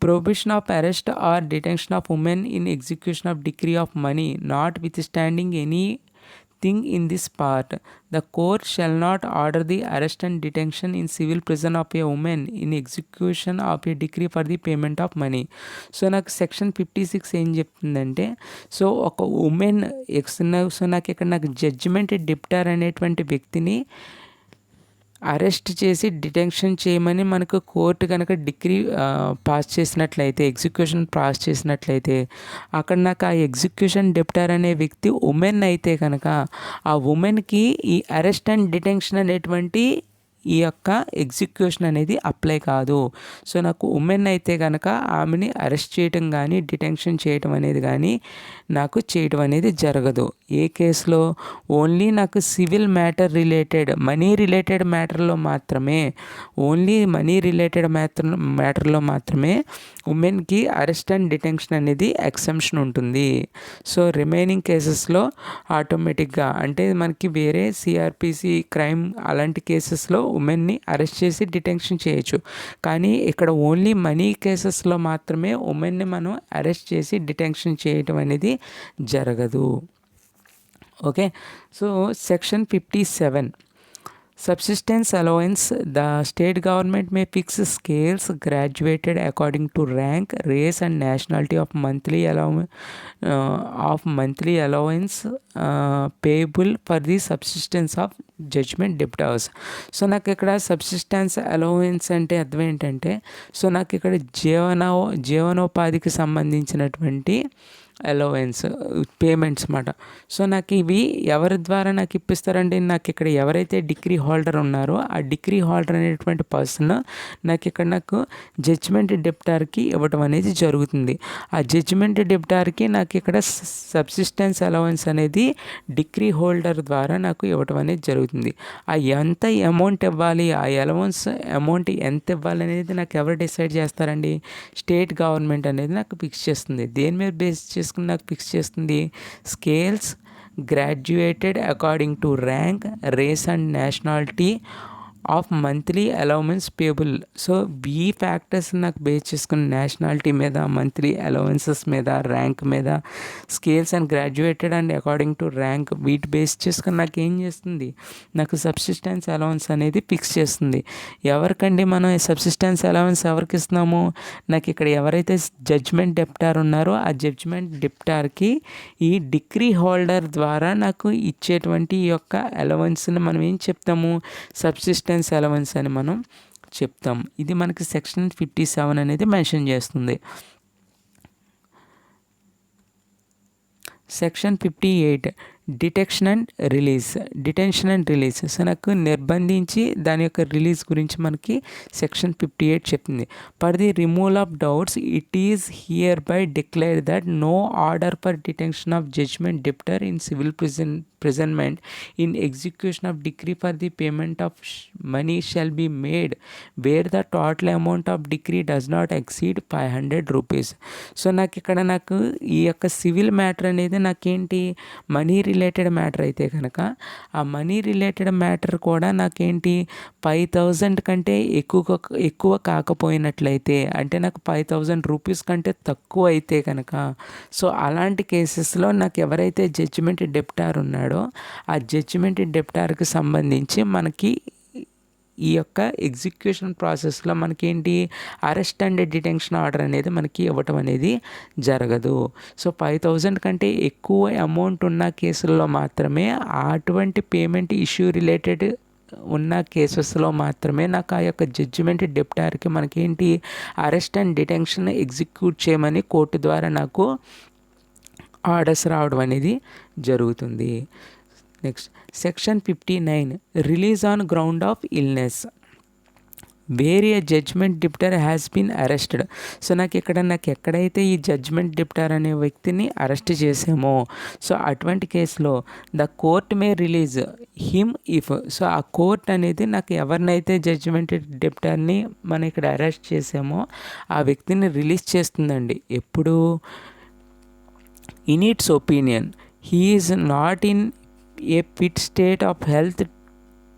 prohibition of arrest or detention of women in execution of decree of money, notwithstanding anything in this part. The court shall not order the arrest and detention in civil prison of a woman in execution of a decree for the payment of money. So నాకు section 56 ఏం చెప్తుందంటే, so ఒక women so నాకు ఇక్కడ నాకు judgement డెప్టర్ అనేటువంటి వ్యక్తిని arrest చేసి డిటెన్షన్ చేయమని మనకు కోర్టు కనుక డిగ్రీ పాస్ చేసినట్లయితే, ఎగ్జిక్యూషన్ పాస్ చేసినట్లయితే, అక్కడ నాకు ఆ ఎగ్జిక్యూషన్ డెప్టర్ అనే వ్యక్తి ఉమెన్ అయితే కనుక ఆ ఉమెన్కి ఈ అరెస్ట్ అండ్ డిటెన్షన్ అనేటువంటి ఈ యొక్క ఎగ్జిక్యూషన్ అనేది అప్లై కాదు. సో నాకు ఉమెన్ అయితే కనుక ఆమెని అరెస్ట్ చేయటం కానీ డిటెన్షన్ చేయటం అనేది కానీ నాకు చేయటం అనేది జరగదు. ఏ కేసులో? ఓన్లీ నాకు civil matter related, money related మ్యాటర్లో మాత్రమే, ఓన్లీ మనీ రిలేటెడ్ మ్యాటర్లో మాత్రమే ఉమెన్కి అరెస్ట్ అండ్ డిటెన్షన్ అనేది ఎక్సెంప్షన్ ఉంటుంది. సో రిమైనింగ్ కేసెస్లో ఆటోమేటిక్గా అంటే మనకి వేరే సిఆర్పిసి క్రైమ్ అలాంటి కేసెస్లో ఉమెన్ని అరెస్ట్ చేసి డిటెన్షన్ చేయొచ్చు. కానీ ఇక్కడ ఓన్లీ మనీ కేసెస్లో మాత్రమే ఉమెన్ని మనం అరెస్ట్ చేసి డిటెన్షన్ చేయటం అనేది జరగదు. Okay. So section 57, Subsistence allowance, the state government may fix scales graduated according to rank, race and nationality of monthly allowance payable for the subsistence of judgment debtors. So నాకు ఇక్కడ subsistence allowance అంటే అర్థం ఏంటంటే, so నాకు ఇక్కడ జీవనోపాధికి సంబంధించినటువంటి allowance payments అన్నమాట. So నాకు ఇవి ఎవరి ద్వారా నాకు ఇప్పిస్తారండి, నాకు ఇక్కడ ఎవరైతే డిగ్రీ హోల్డర్ ఉన్నారో ఆ డిగ్రీ హోల్డర్ అనేటువంటి పర్సన్ నాకు జడ్జ్మెంట్ డెప్టార్కి ఇవ్వడం అనేది జరుగుతుంది. ఆ జడ్జ్మెంట్ డెప్టార్కి నాకు ఇక్కడ సబ్సిస్టెన్స్ అలవెన్స్ అనేది డిగ్రీ హోల్డర్ ద్వారా నాకు ఇవ్వడం అనేది జరుగుతుంది. ఆ ఎంత అమౌంట్ ఇవ్వాలి, ఆ అలవెన్స్ అమౌంట్ ఎంత ఇవ్వాలి అనేది నాకు ఎవరు డిసైడ్ చేస్తారండి, స్టేట్ గవర్నమెంట్ అనేది నాకు ఫిక్స్ చేస్తుంది. దేని మీద బేస్ చేసుకుని నాకు ఫిక్స్ చేస్తుంది, scales graduated according to rank, race and nationality of monthly allowance payable. So ఈ ఫ్యాక్టర్స్ నాకు బేస్ చేసుకుని నేషనాలిటీ మీద, మంత్లీ అలవెన్సెస్ మీద, ర్యాంక్ మీద, scales and graduated and according to rank, వీటి బేస్ చేసుకుని నాకు ఏం చేస్తుంది, నాకు సబ్సిస్టెన్స్ అలవెన్స్ అనేది ఫిక్స్ చేస్తుంది. ఎవరికండి మనం సబ్సిస్టెన్స్ అలవెన్స్ ఎవరికి ఇస్తున్నాము, నాకు ఇక్కడ ఎవరైతే జడ్జ్మెంట్ డెప్టార్ ఉన్నారో ఆ జడ్జ్మెంట్ డెప్టార్కి ఈ డిగ్రీ హోల్డర్ ద్వారా నాకు ఇచ్చేటువంటి ఈ యొక్క అలవెన్స్ని మనం ఏం చెప్తాము, సబ్సిస్టెన్స్ అలవెన్స్ అని మనం చెప్తాం. ఇది మనకి సెక్షన్ 57 అనేది మెన్షన్ చేస్తుంది. Section 58 detention and release. So నాకు నిర్బంధించి దాని యొక్క రిలీజ్ గురించి మనకి సెక్షన్ 58 చెప్తుంది. For the removal of doubts it is hereby declare that no order for detention of judgment debtor in civil imprisonment in execution of decree for the payment of money shall be made where the total amount of decree does not exceed 500 rupees. So నాకు ఇక్కడ ఈ యొక్క civil matter అనేది నాకేంటి, money related matter అయితే కనుక ఆ money related matter కూడా నాకేంటి 5,000 కంటే ఎక్కువ కాకపోయినట్లయితే, అంటే నాకు 5,000 రూపీస్ కంటే తక్కువ అయితే కనుక, సో అలాంటి కేసెస్లో నాకు ఎవరైతే జడ్జిమెంట్ డెప్టార్ ఉన్నాడో ఆ జడ్జిమెంట్ డెప్టార్కి సంబంధించి మనకి ఈ యొక్క ఎగ్జిక్యూషన్ ప్రాసెస్లో మనకేంటి అరెస్ట్ అండ్ డిటెన్షన్ ఆర్డర్ అనేది మనకి ఇవ్వటం అనేది జరగదు. సో 5,000 కంటే ఎక్కువ అమౌంట్ ఉన్న కేసుల్లో మాత్రమే, అటువంటి పేమెంట్ ఇష్యూ రిలేటెడ్ ఉన్న కేసెస్లో మాత్రమే నాకు ఆ యొక్క జడ్జిమెంట్ డెప్టార్కి మనకేంటి అరెస్ట్ అండ్ డిటెన్షన్ ఎగ్జిక్యూట్ చేయమని కోర్టు ద్వారా నాకు ఆర్డర్స్ రావడం అనేది జరుగుతుంది. Next section 59 release on ground of illness where a judgement debtor has been arrested. So నాకు ఎక్కడైతే ఈ జడ్జ్మెంట్ డిప్టర్ అనే వ్యక్తిని అరెస్ట్ చేసామో, సో అటువంటి కేసులో the court may release him if. So ఆ కోర్ట్ అనేది నాకు ఎవరినైతే జడ్జ్మెంట్ డిప్టర్ని మనం ఇక్కడ అరెస్ట్ చేసామో ఆ వ్యక్తిని రిలీజ్ చేస్తుందండి. ఎప్పుడు, in its opinion he is not in a fit state of health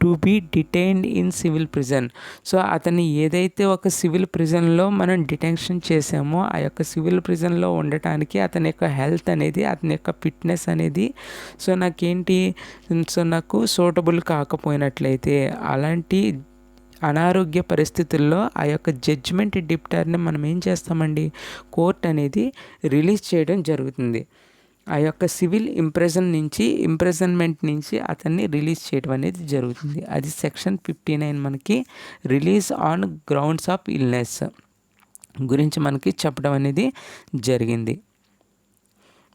to be detained in civil prison. So అతన్ని ఏదైతే ఒక సివిల్ ప్రిజన్లో మనం డిటెన్షన్ చేసామో ఆ యొక్క సివిల్ ప్రిజన్లో ఉండటానికి అతని యొక్క హెల్త్ అనేది, అతని యొక్క ఫిట్నెస్ అనేది నాకు సూటబుల్ కాకపోయినట్లయితే, అలాంటి అనారోగ్య పరిస్థితుల్లో ఆ యొక్క జడ్జిమెంట్ డిప్టర్ని మనం ఏం చేస్తామండి, కోర్ట్ అనేది రిలీజ్ చేయడం జరుగుతుంది. ఆ యొక్క సివిల్ ఇంప్రిజన్మెంట్ నుంచి అతన్ని రిలీజ్ చేయడం అనేది జరుగుతుంది. అది సెక్షన్ 59 మనకి release on grounds of illness గురించి మనకి చెప్పడం అనేది జరిగింది.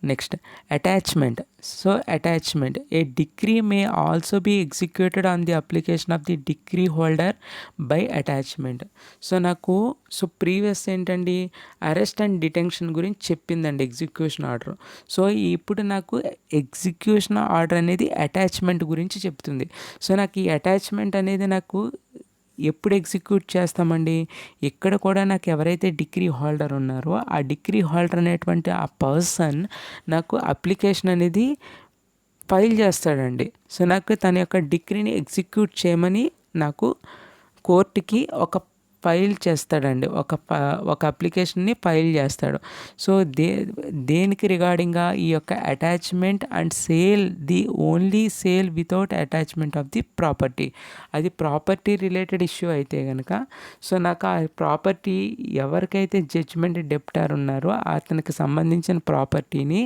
Next attachment. So attachment, a decree may also be executed on the application of the decree holder by attachment. So previous ఏంటండి, అరెస్ట్ అండ్ డిటెన్షన్ గురించి చెప్పిందండి ఎగ్జిక్యూషన్ ఆర్డర్. సో ఇప్పుడు నాకు ఎగ్జిక్యూషన్ ఆర్డర్ అనేది అటాచ్మెంట్ గురించి చెప్తుంది. సో నాకు ఈ అటాచ్మెంట్ అనేది నాకు ఎప్పుడు ఎగ్జిక్యూట్ చేస్తామండి, ఇక్కడ కూడా నాకు ఎవరైతే డిగ్రీ హోల్డర్ ఉన్నారో ఆ డిగ్రీ హోల్డర్ అనేటువంటి ఆ పర్సన్ నాకు అప్లికేషన్ అనేది ఫైల్ చేస్తాడండి. సో నాకు తన యొక్క డిగ్రీని ఎగ్జిక్యూట్ చేయమని నాకు కోర్టుకి ఒక ఫైల్ చేస్తాడండి, ఒక అప్లికేషన్ని ఫైల్ చేస్తాడు. సో దేనికి రిగార్డింగ్గా ఈ యొక్క attachment and sale, the only sale without attachment of the property. అది ప్రాపర్టీ రిలేటెడ్ ఇష్యూ అయితే కనుక, సో నాకు ఆ ప్రాపర్టీ ఎవరికైతే జడ్జ్మెంట్ డెప్టార్ ఉన్నారో అతనికి సంబంధించిన ప్రాపర్టీని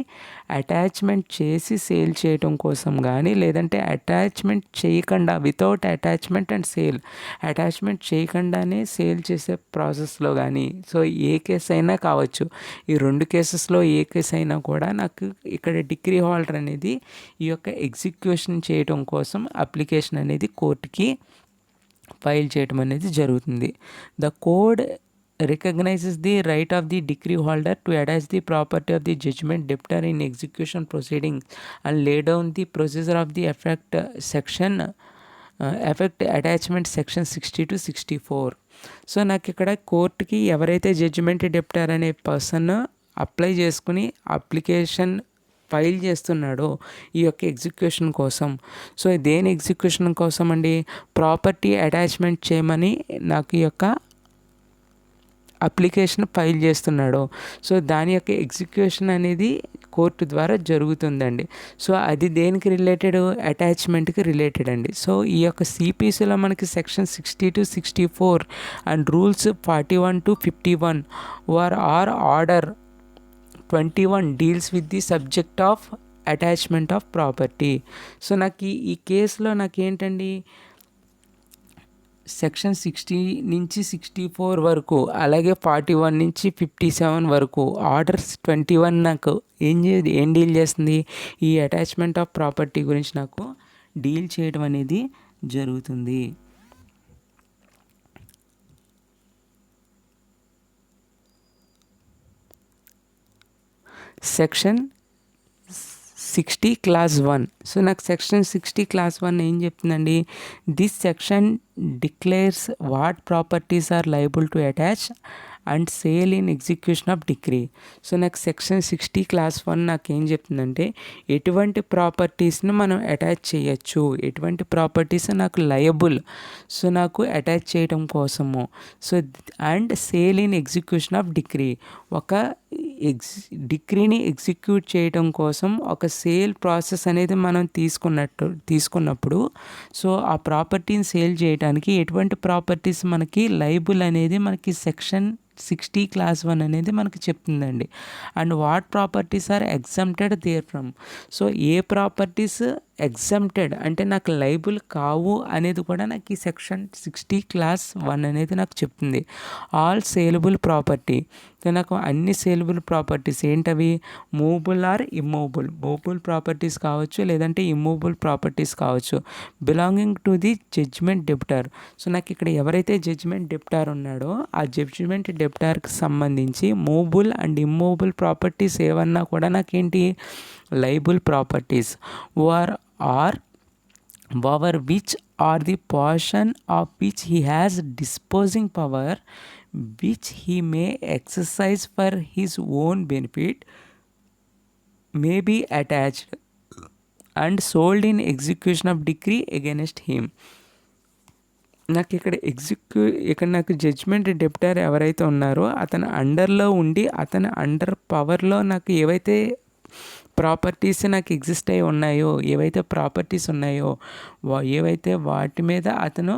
అటాచ్మెంట్ చేసి సేల్ చేయటం కోసం కానీ, లేదంటే అటాచ్మెంట్ చేయకుండా without attachment and sale, attachment చేయకుండానే సేల్ చేసే ప్రాసెస్లో కానీ, సో ఏ కేసు అయినా కావచ్చు, ఈ 2 కేసెస్లో ఏ కేసు అయినా కూడా నాకు ఇక్కడ డిగ్రీ హోల్డర్ అనేది ఈ యొక్క ఎగ్జిక్యూషన్ చేయటం కోసం అప్లికేషన్ అనేది కోర్టుకి ఫైల్ చేయటం అనేది జరుగుతుంది. The code recognizes the right of the decree holder to attach the property of the judgment debtor in execution proceedings and lay down the procedure of the effect attachment section 60 to 64. So నాకు ఇక్కడ కోర్టుకి ఎవరైతే judgement డెప్టర్ అనే person apply చేసుకుని application file చేస్తున్నాడో ఈ యొక్క execution కోసం, సో దేని ఎగ్జిక్యూషన్ కోసం అండి, ప్రాపర్టీ అటాచ్మెంట్ చేయమని నాకు ఈ యొక్క అప్లికేషన్ ఫైల్ చేస్తున్నాడు, సో దాని యొక్క ఎగ్జిక్యూషన్ అనేది కోర్టు ద్వారా జరుగుతుందండి. సో అది దేనికి రిలేటెడ్, అటాచ్మెంట్కి రిలేటెడ్ అండి. సో ఈ యొక్క సిపిసిలో మనకి section 60 to 64 and rules 41 to 51 or order 21 deals with the subject of attachment of property. So నాకు ఈ కేసులో నాకేంటండి, సెక్షన్ 60 నుంచి 64 వరకు, అలాగే 41 నుంచి 57 వరకు, ఆర్డర్స్ 21 నాకు ఏం డీల్ చేస్తుంది, ఈ అటాచ్మెంట్ ఆఫ్ ప్రాపర్టీ గురించి నాకు డీల్ చేయడం అనేది జరుగుతుంది. Section 60 clause 1. సో నాకు సెక్షన్ 60 క్లాస్ 1 ఏం చెప్తుందండి, this section declares what properties are liable to attach and sale in execution of decree. So నాకు సెక్షన్ 60 క్లాస్ 1 నాకు ఏం చెప్తుందంటే, ఎటువంటి ప్రాపర్టీస్ని మనం అటాచ్ చేయొచ్చు, ఎటువంటి ప్రాపర్టీస్ నాకు లయబుల్, సో నాకు అటాచ్ చేయడం కోసము. So and sale in execution of decree, ఒక డిక్రీని ఎగ్జిక్యూట్ చేయడం కోసం ఒక సేల్ ప్రాసెస్ అనేది మనం తీసుకున్నప్పుడు, సో ఆ ప్రాపర్టీని సేల్ చేయడానికి ఎటువంటి ప్రాపర్టీస్ మనకి లయబుల్ అనేది మనకి సెక్షన్ 60 క్లాస్ 1 అనేది మనకి చెప్తుందండి. And what properties are exempted there from, so ఏ ప్రాపర్టీస్ ఎగ్జంప్టెడ్ అంటే నాకు లయబుల్ కావు అనేది కూడా నాకు ఈ సెక్షన్ 60 క్లాస్ 1 అనేది నాకు చెప్తుంది. ఆల్ సేలబుల్ ప్రాపర్టీ, సో నాకు అన్ని సేలబుల్ ప్రాపర్టీస్ ఏంటవి, movable or immovable, movable properties కావచ్చు లేదంటే ఇమ్మూవబుల్ ప్రాపర్టీస్ కావచ్చు, belonging to the judgment debtor. So నాకు ఇక్కడ ఎవరైతే జడ్జ్మెంట్ డెప్టర్ ఉన్నాడో ఆ జడ్జ్మెంట్ డెప్టర్కి సంబంధించి మూవబుల్ అండ్ ఇమ్మూవబుల్ ప్రాపర్టీస్ ఏమన్నా కూడా నాకేంటి, liable properties over which are the portion of which he has disposing power, which he may exercise for his own benefit, may be attached and sold in execution of decree against him. నాకు ఇక్కడ నాకు judgement డెప్టర్ ఎవరైతే ఉన్నారో అతను అండర్లో ఉండి, అతని under పవర్లో నాకు ఏవైతే ప్రాపర్టీస్ నాకు ఎగ్జిస్ట్ అయి ఉన్నాయో, ఏవైతే ప్రాపర్టీస్ ఉన్నాయో, ఏవైతే వాటి మీద అతను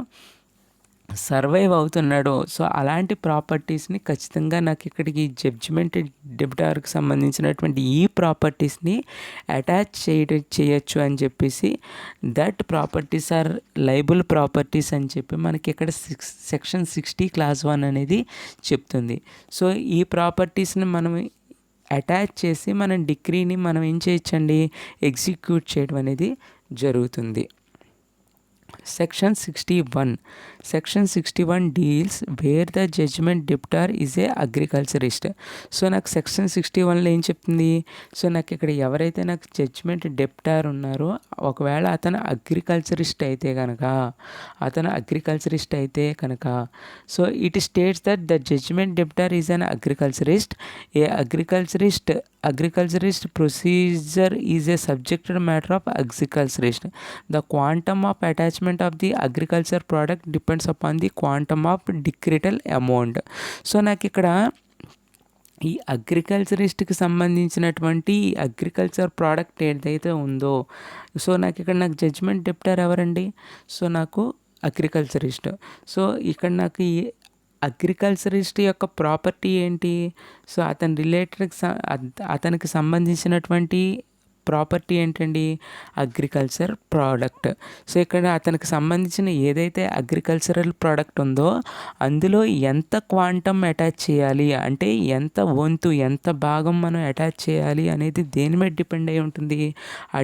సర్వైవ్ అవుతున్నాడో, సో అలాంటి ప్రాపర్టీస్ని ఖచ్చితంగా నాకు ఇక్కడికి జడ్జ్మెంట్ డెప్టర్కి సంబంధించినటువంటి ఈ ప్రాపర్టీస్ని అటాచ్ చేయొచ్చు అని చెప్పేసి, that properties are liable properties అని చెప్పి మనకి ఇక్కడ సెక్షన్ 60 క్లాస్ 1 అనేది చెప్తుంది. సో ఈ ప్రాపర్టీస్ని మనం అటాచ్ చేసి మనం డిక్రీని మనం ఏం చేయొచ్చండి, ఎగ్జిక్యూట్ చేయడం అనేది జరుగుతుంది. Section 61. Section 61 deals where the judgment debtor is a agriculturist. So నాకు సెక్షన్ 61లో ఏం చెప్తుంది, సో నాకు ఇక్కడ ఎవరైతే నాకు జడ్జ్మెంట్ డెప్టర్ ఉన్నారో ఒకవేళ అతను అగ్రికల్చరిస్ట్ అయితే కనుక so it states that the judgment debtor is an agriculturist. A agriculturist procedure is a subject matter of agriculturist. The quantum of attachment attachment of the agriculture product depends upon the quantum of decretal amount. So నాకు ఇక్కడ ఈ అగ్రికల్చరిస్ట్కి సంబంధించినటువంటి agriculture product ఏదైతే ఉందో, so నాకు judgement డెప్టర్ ఎవరండి? So నాకు agriculturist. So ఇక్కడ నాకు ఈ అగ్రికల్చరిస్ట్ యొక్క ప్రాపర్టీ ఏంటి? సో అతనికి సంబంధించినటువంటి ప్రాపర్టీ ఏంటండి? Agriculture product. సో ఇక్కడ అతనికి సంబంధించిన ఏదైతే అగ్రికల్చరల్ ప్రోడక్ట్ ఉందో అందులో ఎంత క్వాంటమ్ అటాచ్ చేయాలి, అంటే ఎంత వంతు, ఎంత భాగం మనం అటాచ్ చేయాలి అనేది దేని మీద డిపెండ్ అయి ఉంటుంది? ఆ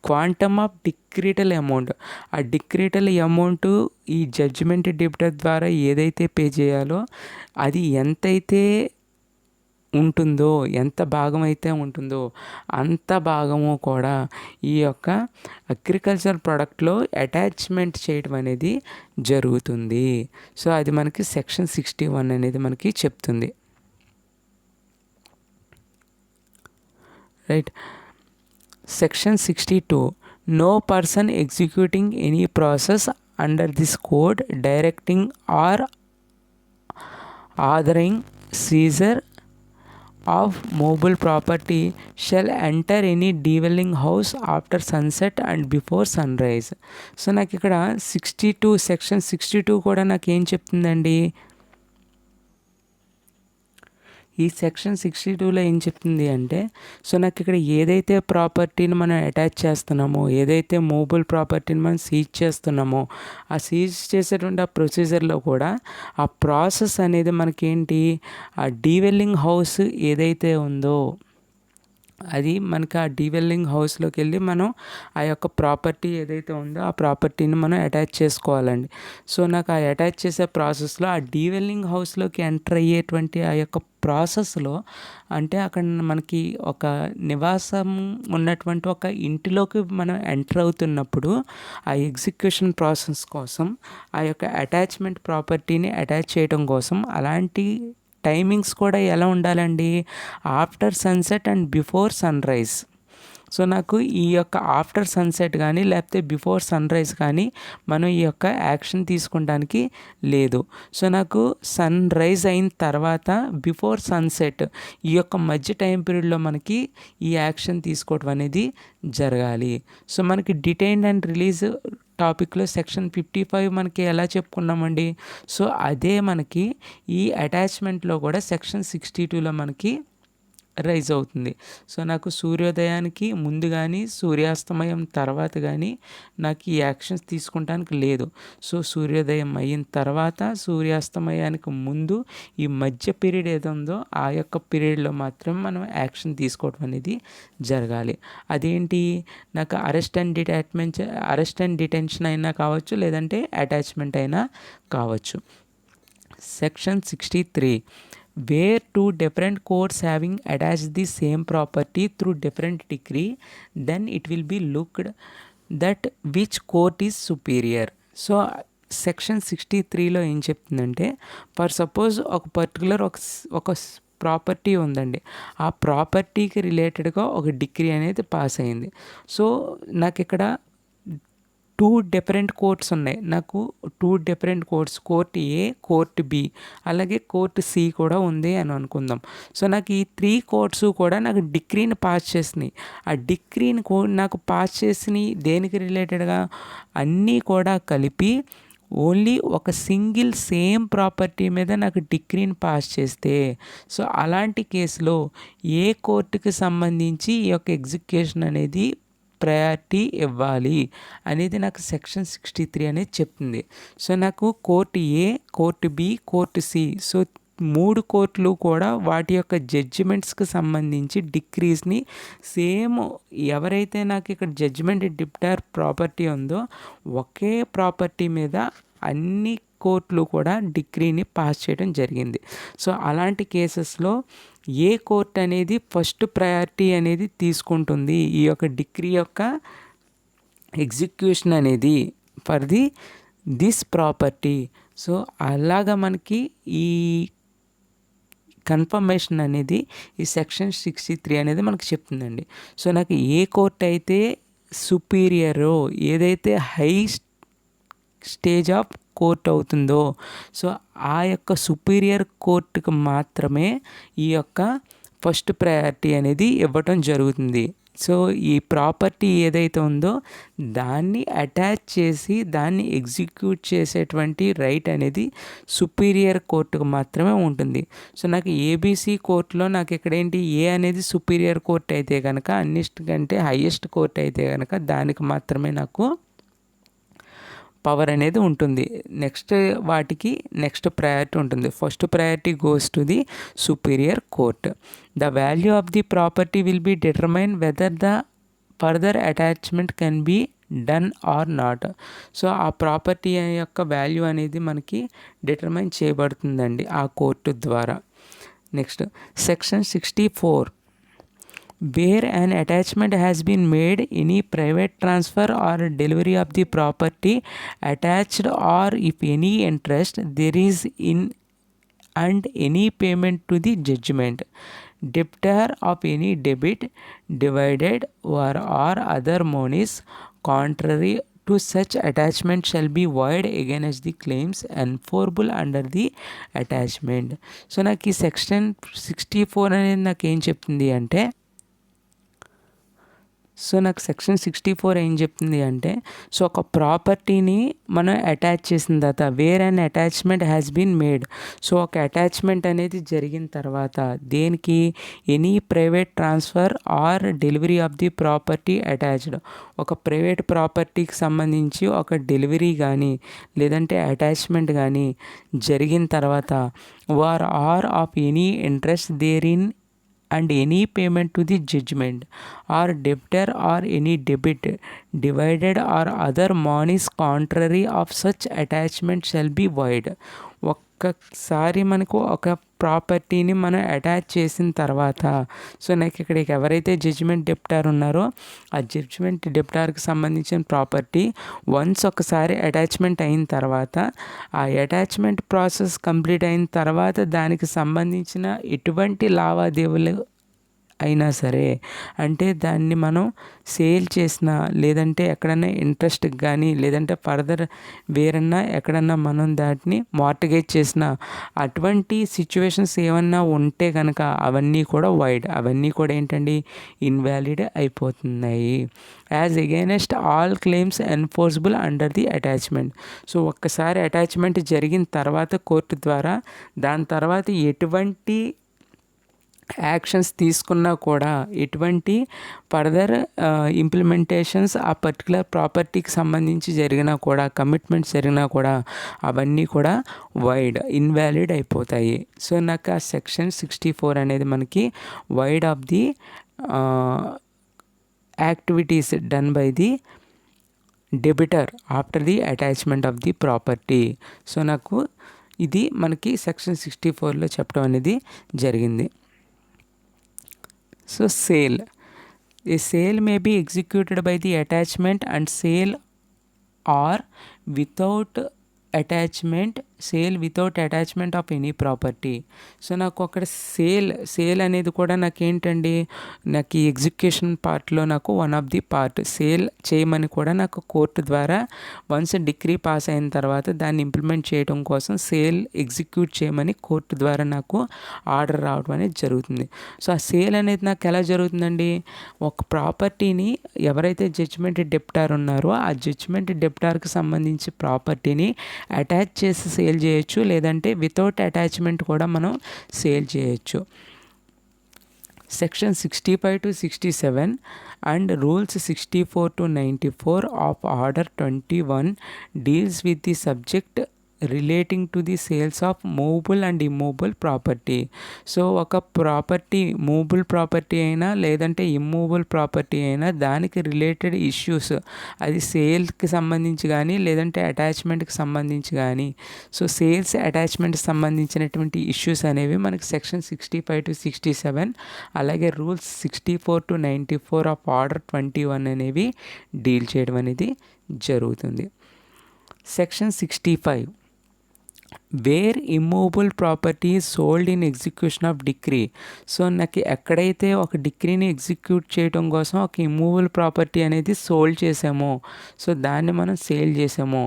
క్వాంటమ్ ఆఫ్ డిక్రిటల్ అమౌంట్. ఆ డిక్రిటల్ అమౌంట్ ఈ జడ్జిమెంట్ డెబ్టర్ ద్వారా ఏదైతే పే చేయాలో అది ఎంతైతే ఉంటుందో, ఎంత భాగం అయితే ఉంటుందో అంత భాగము కూడా ఈ యొక్క అగ్రికల్చర్ ప్రోడక్ట్లో అటాచ్మెంట్ చేయడం అనేది జరుగుతుంది. సో అది మనకి సెక్షన్ 61 అనేది మనకి చెప్తుంది. Right. Section 62, no person executing any process under this code directing or ordering seizure of movable property shall enter any dwelling house after sunset and before sunrise. So నాకు ఇక్కడ 62 సెక్షన్ 62 కూడా నాకు ఏం చెప్తుందండి? ఈ సెక్షన్ 62లో ఏం చెప్తుంది అంటే, సో నాకు ఇక్కడ ఏదైతే ప్రాపర్టీని మనం అటాచ్ చేస్తున్నామో, ఏదైతే మూవబుల్ ప్రాపర్టీని మనం సీజ్ చేస్తున్నామో, ఆ సీజ్ చేసేటువంటి ఆ ప్రొసీజర్లో కూడా ఆ ప్రాసెస్ అనేది మనకేంటి, ఆ డీవెల్లింగ్ హౌస్ ఏదైతే ఉందో అది మనకి ఆ డీవెల్లింగ్ హౌస్లోకి వెళ్ళి మనం ఆ యొక్క ప్రాపర్టీ ఏదైతే ఉందో ఆ ప్రాపర్టీని మనం అటాచ్ చేసుకోవాలండి. సో నాకు ఆ అటాచ్ చేసే ప్రాసెస్లో ఆ డీవెల్లింగ్ హౌస్లోకి ఎంటర్ అయ్యేటువంటి ఆ యొక్క ప్రాసెస్లో, అంటే అక్కడ మనకి ఒక నివాసం ఉన్నటువంటి ఒక ఇంటిలోకి మనం ఎంటర్ అవుతున్నప్పుడు ఆ ఎగ్జిక్యూషన్ ప్రాసెస్ కోసం ఆ యొక్క అటాచ్మెంట్ ప్రాపర్టీని అటాచ్ చేయడం కోసం అలాంటి టైమింగ్స్ కూడా ఎలా ఉండాలండి? After sunset and before sunrise. So నాకు ఈ యొక్క ఆఫ్టర్ సన్సెట్ కానీ లేకపోతే బిఫోర్ సన్ రైజ్ కానీ మనం ఈ యొక్క యాక్షన్ తీసుకోవడానికి లేదు. సో నాకు సన్ రైజ్ అయిన తర్వాత బిఫోర్ సన్సెట్ ఈ యొక్క మధ్య టైం పీరియడ్లో మనకి ఈ యాక్షన్ తీసుకోవడం అనేది జరగాలి. సో మనకి డిటైన్డ్ అండ్ రిలీజ్ టాపిక్లో సెక్షన్ 55 మనకి ఎలా చెప్పుకున్నామండి? సో అదే మనకి ఈ అటాచ్మెంట్లో కూడా సెక్షన్ 62లో మనకి రైజ్ అవుతుంది. సో నాకు సూర్యోదయానికి ముందు కానీ సూర్యాస్తమయం తర్వాత కానీ నాకు ఈ యాక్షన్స్ తీసుకుంటానికి లేదు. సో సూర్యోదయం అయిన తర్వాత సూర్యాస్తమయానికి ముందు ఈ మధ్య పీరియడ్ ఏదో ఉందో ఆ యొక్క పీరియడ్లో మాత్రం మనం యాక్షన్ తీసుకోవడం అనేది జరగాలి. అదేంటి? నాకు అరెస్ట్ అండ్ డిటెన్షన్ అయినా కావచ్చు, లేదంటే అటాచ్మెంట్ అయినా కావచ్చు. Section 63, where two different courts having attached the same property through different decree, then it will be looked that which court is superior. So section 63లో ఏం చెప్తుందంటే, ఫర్ సపోజ్ ఒక particular ఒక ప్రాపర్టీ ఉందండి. ఆ ప్రాపర్టీకి రిలేటెడ్గా ఒక డిగ్రీ అనేది పాస్ అయింది. సో నాకు ఇక్కడ 2 డిఫరెంట్ కోర్ట్స్ ఉన్నాయి. నాకు 2 డిఫరెంట్ కోర్ట్స్, కోర్ట్ ఏ, కోర్ట్ బి, అలాగే కోర్ట్ సి కూడా ఉంది అని అనుకుందాం. సో నాకు ఈ 3 కోర్ట్స్ కూడా నాకు డిగ్రీని పాస్ చేసినాయి. ఆ డిగ్రీని నాకు పాస్ చేసినాయి దేనికి రిలేటెడ్గా? అన్నీ కూడా కలిపి ఓన్లీ ఒక సింగిల్ సేమ్ ప్రాపర్టీ మీద నాకు డిగ్రీని పాస్ చేస్తే, సో అలాంటి కేసులో ఏ కోర్టుకి సంబంధించి ఈ యొక్క ఎగ్జిక్యూషన్ అనేది ప్రయారిటీ ఇవ్వాలి అనేది నాకు సెక్షన్ 63 అనేది చెప్తుంది. సో నాకు court A, court B, court C, so 3 కోర్టులు కూడా వాటి యొక్క జడ్జిమెంట్స్కి సంబంధించి డిగ్రీస్ని సేమ్ ఎవరైతే నాకు ఇక్కడ జడ్జిమెంట్ డిప్టార్ ప్రాపర్టీ ఉందో ఒకే ప్రాపర్టీ మీద అన్ని కోర్టులు కూడా డిగ్రీని పాస్ చేయడం జరిగింది. సో అలాంటి కేసెస్లో ఏ కోర్ట్ అనేది ఫస్ట్ ప్రయారిటీ అనేది తీసుకుంటుంది ఈ యొక్క డిగ్రీ యొక్క ఎగ్జిక్యూషన్ అనేది ఫర్ దిస్ ప్రాపర్టీ. సో అలాగా మనకి ఈ కన్ఫర్మేషన్ అనేది ఈ సెక్షన్ 63 అనేది మనకు చెప్తుందండి. సో నాకు ఏ కోర్ట్ అయితే సుపీరియరో, ఏదైతే హై స్టేజ్ ఆఫ్ కోర్ట్ అవుతుందో సో ఆ యొక్క సుపీరియర్ కోర్టుకు మాత్రమే ఈ యొక్క ఫస్ట్ ప్రయారిటీ అనేది ఇవ్వటం జరుగుతుంది. సో ఈ ప్రాపర్టీ ఏదైతే ఉందో దాన్ని అటాచ్ చేసి దాన్ని ఎగ్జిక్యూట్ చేసేటువంటి రైట్ అనేది సుపీరియర్ కోర్టుకు మాత్రమే ఉంటుంది. సో నాకు ఏబీసీ కోర్టులో నాకు ఇక్కడ ఏంటి ఏ అనేది సుపీరియర్ కోర్ట్ అయితే కనుక అన్నిటికంటే హైయెస్ట్ కోర్ట్ అయితే కనుక దానికి మాత్రమే నాకు పవర్ అనేది ఉంటుంది. నెక్స్ట్ వాటికి నెక్స్ట్ ప్రయారిటీ ఉంటుంది. First priority goes to the superior court. The value of the property will be determine whether the further attachment can be done or not. So ఆ ప్రాపర్టీ యొక్క వాల్యూ అనేది మనకి determine చేయబడుతుందండి ఆ court ద్వారా. Next section 64 where an attachment has been made, any private transfer or delivery of the property attached, or if any interest there is in and any payment to the judgment, debtor of any debit divided or other monies contrary to such attachment shall be void against the claims enforceable under the attachment. So నాకు ఈ section 64 అనేది నాకు ఏం చెప్తుంది అంటే నాకు section 64 ఏం చెప్తుంది అంటే సో ఒక ప్రాపర్టీని మనం అటాచ్ చేసిన తర్వాత where and attachment has been made. So ఒక అటాచ్మెంట్ అనేది జరిగిన తర్వాత దేనికి any private transfer or delivery of the property attached, ఒక ప్రైవేట్ ప్రాపర్టీకి సంబంధించి ఒక డెలివరీ కానీ లేదంటే అటాచ్మెంట్ కానీ జరిగిన తర్వాత or of any interest therein and any payment to the judgment or debtor or any debit divided or other monies contrary of such attachment shall be void. ఒక్కసారి మనకు ఒక ప్రాపర్టీని మనం అటాచ్ చేసిన తర్వాత సో నాకు ఇక్కడ ఎవరైతే జడ్జిమెంట్ డెప్టార్ ఉన్నారో ఆ జడ్జిమెంట్ డెప్టార్కి సంబంధించిన ప్రాపర్టీ వన్స్ ఒకసారి అటాచ్మెంట్ అయిన తర్వాత ఆ అటాచ్మెంట్ ప్రాసెస్ కంప్లీట్ అయిన తర్వాత దానికి సంబంధించిన ఎటువంటి లావాదేవీలు అయినా సరే అంటే దాన్ని మనం సేల్ చేసినా లేదంటే ఎక్కడన్నా ఇంట్రెస్ట్కి కానీ లేదంటే ఫర్దర్ వేరన్నా ఎక్కడన్నా మనం దాన్ని మార్టిగేజ్ చేసినా అటువంటి సిచ్యువేషన్స్ ఏమన్నా ఉంటే కనుక అవన్నీ కూడా వైడ్, అవన్నీ కూడా ఏంటండి ఇన్వాలిడ్ అయిపోతున్నాయి. As against all claims enforceable under the attachment. So ఒక్కసారి అటాచ్మెంట్ జరిగిన తర్వాత కోర్టు ద్వారా దాని తర్వాత ఎటువంటి యాక్షన్స్ తీసుకున్నా కూడా ఎటువంటి ఫర్దర్ ఇంప్లిమెంటేషన్స్ ఆ పర్టికులర్ ప్రాపర్టీకి సంబంధించి జరిగినా కూడా కమిట్మెంట్స్ జరిగినా కూడా అవన్నీ కూడా వైడ్ ఇన్వాలిడ్ అయిపోతాయి. సో నాకు ఆ సెక్షన్ 64 అనేది మనకి wide of the activities done by the debtor after the attachment of the property. So నాకు ఇది మనకి సెక్షన్ 64లో చెప్పడం అనేది జరిగింది. So sale. A sale may be executed by the attachment and sale or without attachment, sale without attachment of any property. So నాకు అక్కడ sale అనేది కూడా నాకేంటండి నాకు ఈ ఎగ్జిక్యూషన్ పార్ట్లో నాకు one of the part sale చేయమని కూడా నాకు కోర్టు ద్వారా వన్స్ డిగ్రీ పాస్ అయిన తర్వాత దాన్ని ఇంప్లిమెంట్ చేయడం కోసం సేల్ ఎగ్జిక్యూట్ చేయమని కోర్టు ద్వారా నాకు ఆర్డర్ రావడం అనేది జరుగుతుంది. సో ఆ సేల్ అనేది నాకు ఎలా జరుగుతుందండి, ఒక ప్రాపర్టీని ఎవరైతే జడ్జిమెంట్ డెప్టార్ ఉన్నారో ఆ జడ్జిమెంట్ డెప్టార్కి సంబంధించి ప్రాపర్టీని అటాచ్ చేసి సేల్ చేయొచ్చు, లేదంటే వితౌట్ అటాచ్మెంట్ కూడా మనం సేల్ చేయొచ్చు. Section 65 to 67 and rules 64 to 94 of order 21 deals with the subject relating to the sales of movable and immovable property. So ఒక ప్రాపర్టీ మూవబుల్ ప్రాపర్టీ అయినా లేదంటే ఇమ్మూవబుల్ ప్రాపర్టీ అయినా దానికి రిలేటెడ్ ఇష్యూస్ అది సేల్కి సంబంధించి కానీ లేదంటే అటాచ్మెంట్కి సంబంధించి కానీ సో సేల్స్ అటాచ్మెంట్కి సంబంధించినటువంటి ఇష్యూస్ అనేవి మనకి సెక్షన్ 65 to 67 అలాగే రూల్స్ 64 to 94 ఆఫ్ ఆర్డర్ 21 అనేవి డీల్ చేయడం అనేది జరుగుతుంది. Section 65 where immovable property is sold in execution of decree. So నాకు ఎక్కడైతే ఒక డిక్రీని ఎగ్జిక్యూట్ చేయడం కోసం ఒక ఇమ్మూవబుల్ ప్రాపర్టీ అనేది సోల్డ్ చేసామో, సో దాన్ని మనం సేల్ చేసామో,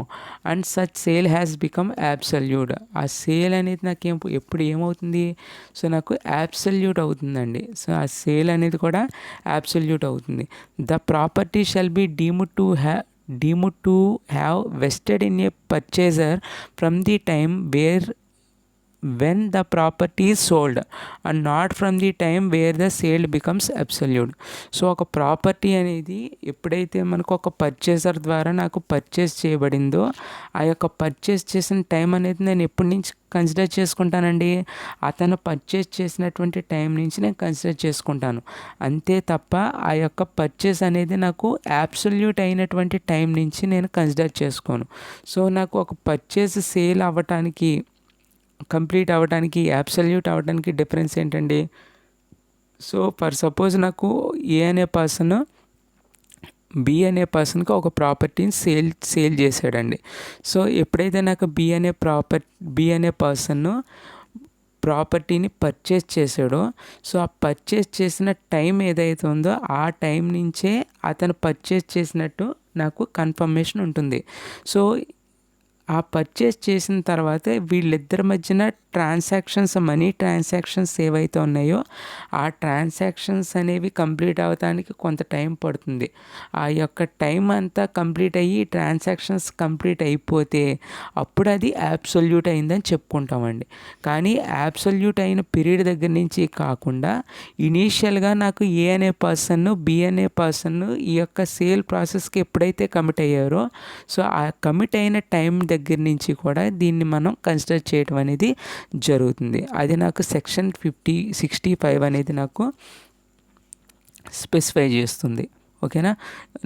and such sale has become absolute. ఆ సేల్ అనేది నాకు ఎప్పుడు ఏమవుతుంది, సో నాకు యాబ్సల్యూట్ అవుతుందండి. సో ఆ సేల్ అనేది కూడా యాబ్సల్యూట్ అవుతుంది. The property shall be deemed to have vested in a purchaser from the time when the property is sold and not from the time where the sale becomes absolute. So ఒక property అనేది ఎప్పుడైతే మనకు ఒక purchaser ద్వారా నాకు purchase చేయబడిందో, ఆ యొక్క పర్చేస్ చేసిన టైం అనేది నేను ఎప్పటి నుంచి కన్సిడర్ చేసుకుంటానండి, అతను పర్చేస్ చేసినటువంటి టైం నుంచి నేను కన్సిడర్ చేసుకుంటాను. అంతే తప్ప ఆ యొక్క పర్చేస్ అనేది నాకు యాబ్సల్యూట్ అయినటువంటి టైం నుంచి నేను కన్సిడర్ చేసుకోను. సో నాకు ఒక పర్చేస్ సేల్ అవ్వటానికి, కంప్లీట్ అవ్వడానికి, యాబ్సల్యూట్ అవ్వడానికి డిఫరెన్స్ ఏంటండి? సో ఫర్ సపోజ్ నాకు ఏ అనే పర్సన్ బి అనే పర్సన్కి ఒక ప్రాపర్టీని సేల్ చేశాడండి. సో ఎప్పుడైతే నాకు బి అనే పర్సన్ ప్రాపర్టీని పర్చేస్ చేశాడో, సో ఆ పర్చేస్ చేసిన టైం ఏదైతే ఉందో ఆ టైం నుంచే అతను పర్చేస్ చేసినట్టు నాకు కన్ఫర్మేషన్ ఉంటుంది. సో ఆ పర్చేస్ చేసిన తర్వాత వీళ్ళిద్దరి మధ్యన మనీ ట్రాన్సాక్షన్స్ ఏవైతే ఉన్నాయో ఆ ట్రాన్సాక్షన్స్ అనేవి కంప్లీట్ అవ్వడానికి కొంత టైం పడుతుంది. ఆ యొక్క టైం అంతా కంప్లీట్ అయ్యి ట్రాన్సాక్షన్స్ కంప్లీట్ అయిపోతే అప్పుడు అది యాబ్సల్యూట్ అయిందని చెప్పుకుంటామండి. కానీ యాబ్సల్యూట్ అయిన పీరియడ్ దగ్గర నుంచి కాకుండా ఇనీషియల్గా నాకు ఏ అనే పర్సన్, బి అనే పర్సన్ ఈ యొక్క సేల్ ప్రాసెస్కి ఎప్పుడైతే కమిట్ అయ్యారో, సో ఆ కమిట్ అయిన టైం దగ్గర నుంచి కూడా దీన్ని మనం కన్సిడర్ చేయడం అనేది జరుగుతుంది. అది నాకు సెక్షన్ 65 అనేది నాకు స్పెసిఫై చేస్తుంది. ఓకేనా?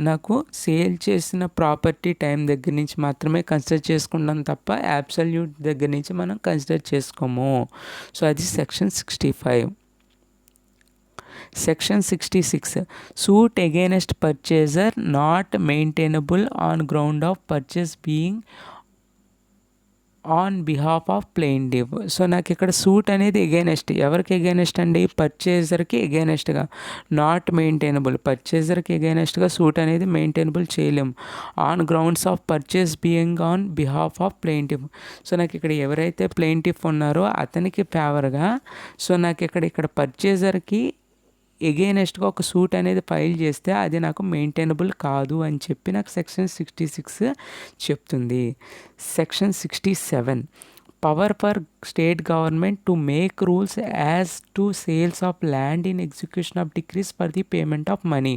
నాకు సేల్ చేసిన ప్రాపర్టీ టైం దగ్గర నుంచి మాత్రమే కన్సిడర్ చేసుకుంటాం తప్ప యాబ్సల్యూట్ దగ్గర నుంచి మనం కన్సిడర్ చేసుకోము. సో అది section 65. Section 66 suit against purchaser not maintainable on ground of purchase being on behalf of plaintiff. So నాకు ఇక్కడ సూట్ అనేది ఎగైనెస్ట్, ఎవరికి ఎగైనెస్ట్ అండి? పర్చేజర్కి ఎగైనెస్ట్గా. నాట్ మెయింటైనబుల్, పర్చేజర్కి ఎగైనెస్ట్గా సూట్ అనేది మెయింటైనబుల్ చేయలేము. On grounds of purchase being on behalf of plaintiff. So నాకు ఇక్కడ ఎవరైతే ప్లెయింటివ్ ఉన్నారో అతనికి ఫేవర్గా, సో నాకు ఇక్కడ పర్చేజర్కి ఎగైనెస్ట్గా ఒక సూట్ అనేది ఫైల్ చేస్తే అది నాకు మెయింటైనబుల్ కాదు అని చెప్పి నాకు సెక్షన్ 66 చెప్తుంది. Section 67 power for state government to make rules as to sales of land in execution of decrees for the payment of money.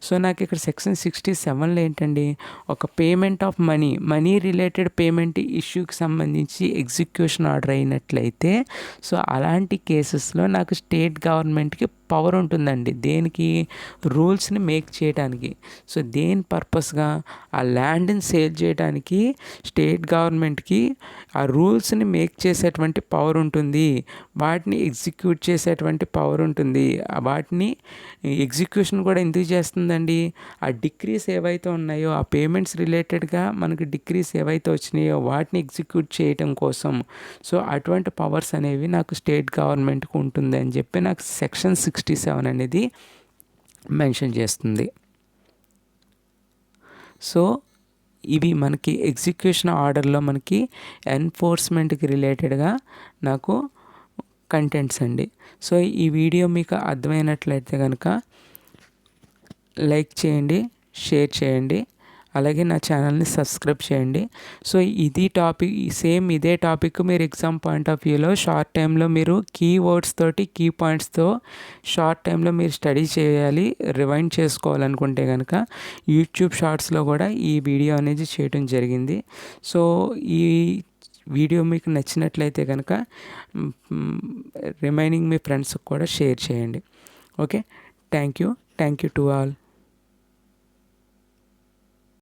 So నాకు ఇక్కడ సెక్షన్ 67లో ఏంటండి, ఒక payment of money related payment ఇష్యూకి సంబంధించి ఎగ్జిక్యూషన్ ఆర్డర్ అయినట్లయితే, so అలాంటి కేసెస్లో నాకు స్టేట్ గవర్నమెంట్కి పవర్ ఉంటుందండి. దేనికి? రూల్స్ని మేక్ చేయడానికి. సో దేని పర్పస్గా? ఆ ల్యాండ్ని సేల్ చేయడానికి స్టేట్ గవర్నమెంట్కి ఆ రూల్స్ని మేక్ చేసేటువంటి పవర్ ఉంటుంది, వాటిని ఎగ్జిక్యూట్ చేసేటువంటి పవర్ ఉంటుంది. వాటిని ఎగ్జిక్యూషన్ కూడా ఎందుకు చేస్తుందండి? ఆ డిక్రీస్ ఏవైతే ఉన్నాయో, ఆ పేమెంట్స్ రిలేటెడ్గా మనకి డిక్రీస్ ఏవైతే వచ్చినాయో వాటిని ఎగ్జిక్యూట్ చేయటం కోసం. సో అటువంటి పవర్స్ అనేవి నాకు స్టేట్ గవర్నమెంట్కి ఉంటుంది అని చెప్పి నాకు సెక్షన్ 67 అనేది మెన్షన్ చేస్తుంది. సో ఇవి మనకి ఎగ్జిక్యూషన్ ఆర్డర్లో మనకి ఎన్ఫోర్స్మెంట్కి రిలేటెడ్గా నాకు కంటెంట్స్ అండి. సో ఈ వీడియో మీకు అర్థమైనట్లయితే కనుక లైక్ చేయండి, షేర్ చేయండి, అలాగే నా ఛానల్ని సబ్స్క్రైబ్ చేయండి. సో ఇదే టాపిక్ మీరు ఎగ్జామ్ పాయింట్ ఆఫ్ వ్యూలో షార్ట్ టైంలో మీరు కీవర్డ్స్ తోటి, కీ పాయింట్స్తో షార్ట్ టైంలో మీరు స్టడీ చేయాలి, రివైండ్ చేసుకోవాలనుకుంటే కనుక యూట్యూబ్ షార్ట్స్లో కూడా ఈ వీడియో అనేది చేయడం జరిగింది. సో ఈ వీడియో మీకు నచ్చినట్లయితే కనుక రిమైనింగ్ మీ ఫ్రెండ్స్కి కూడా షేర్ చేయండి. Okay, thank you to all.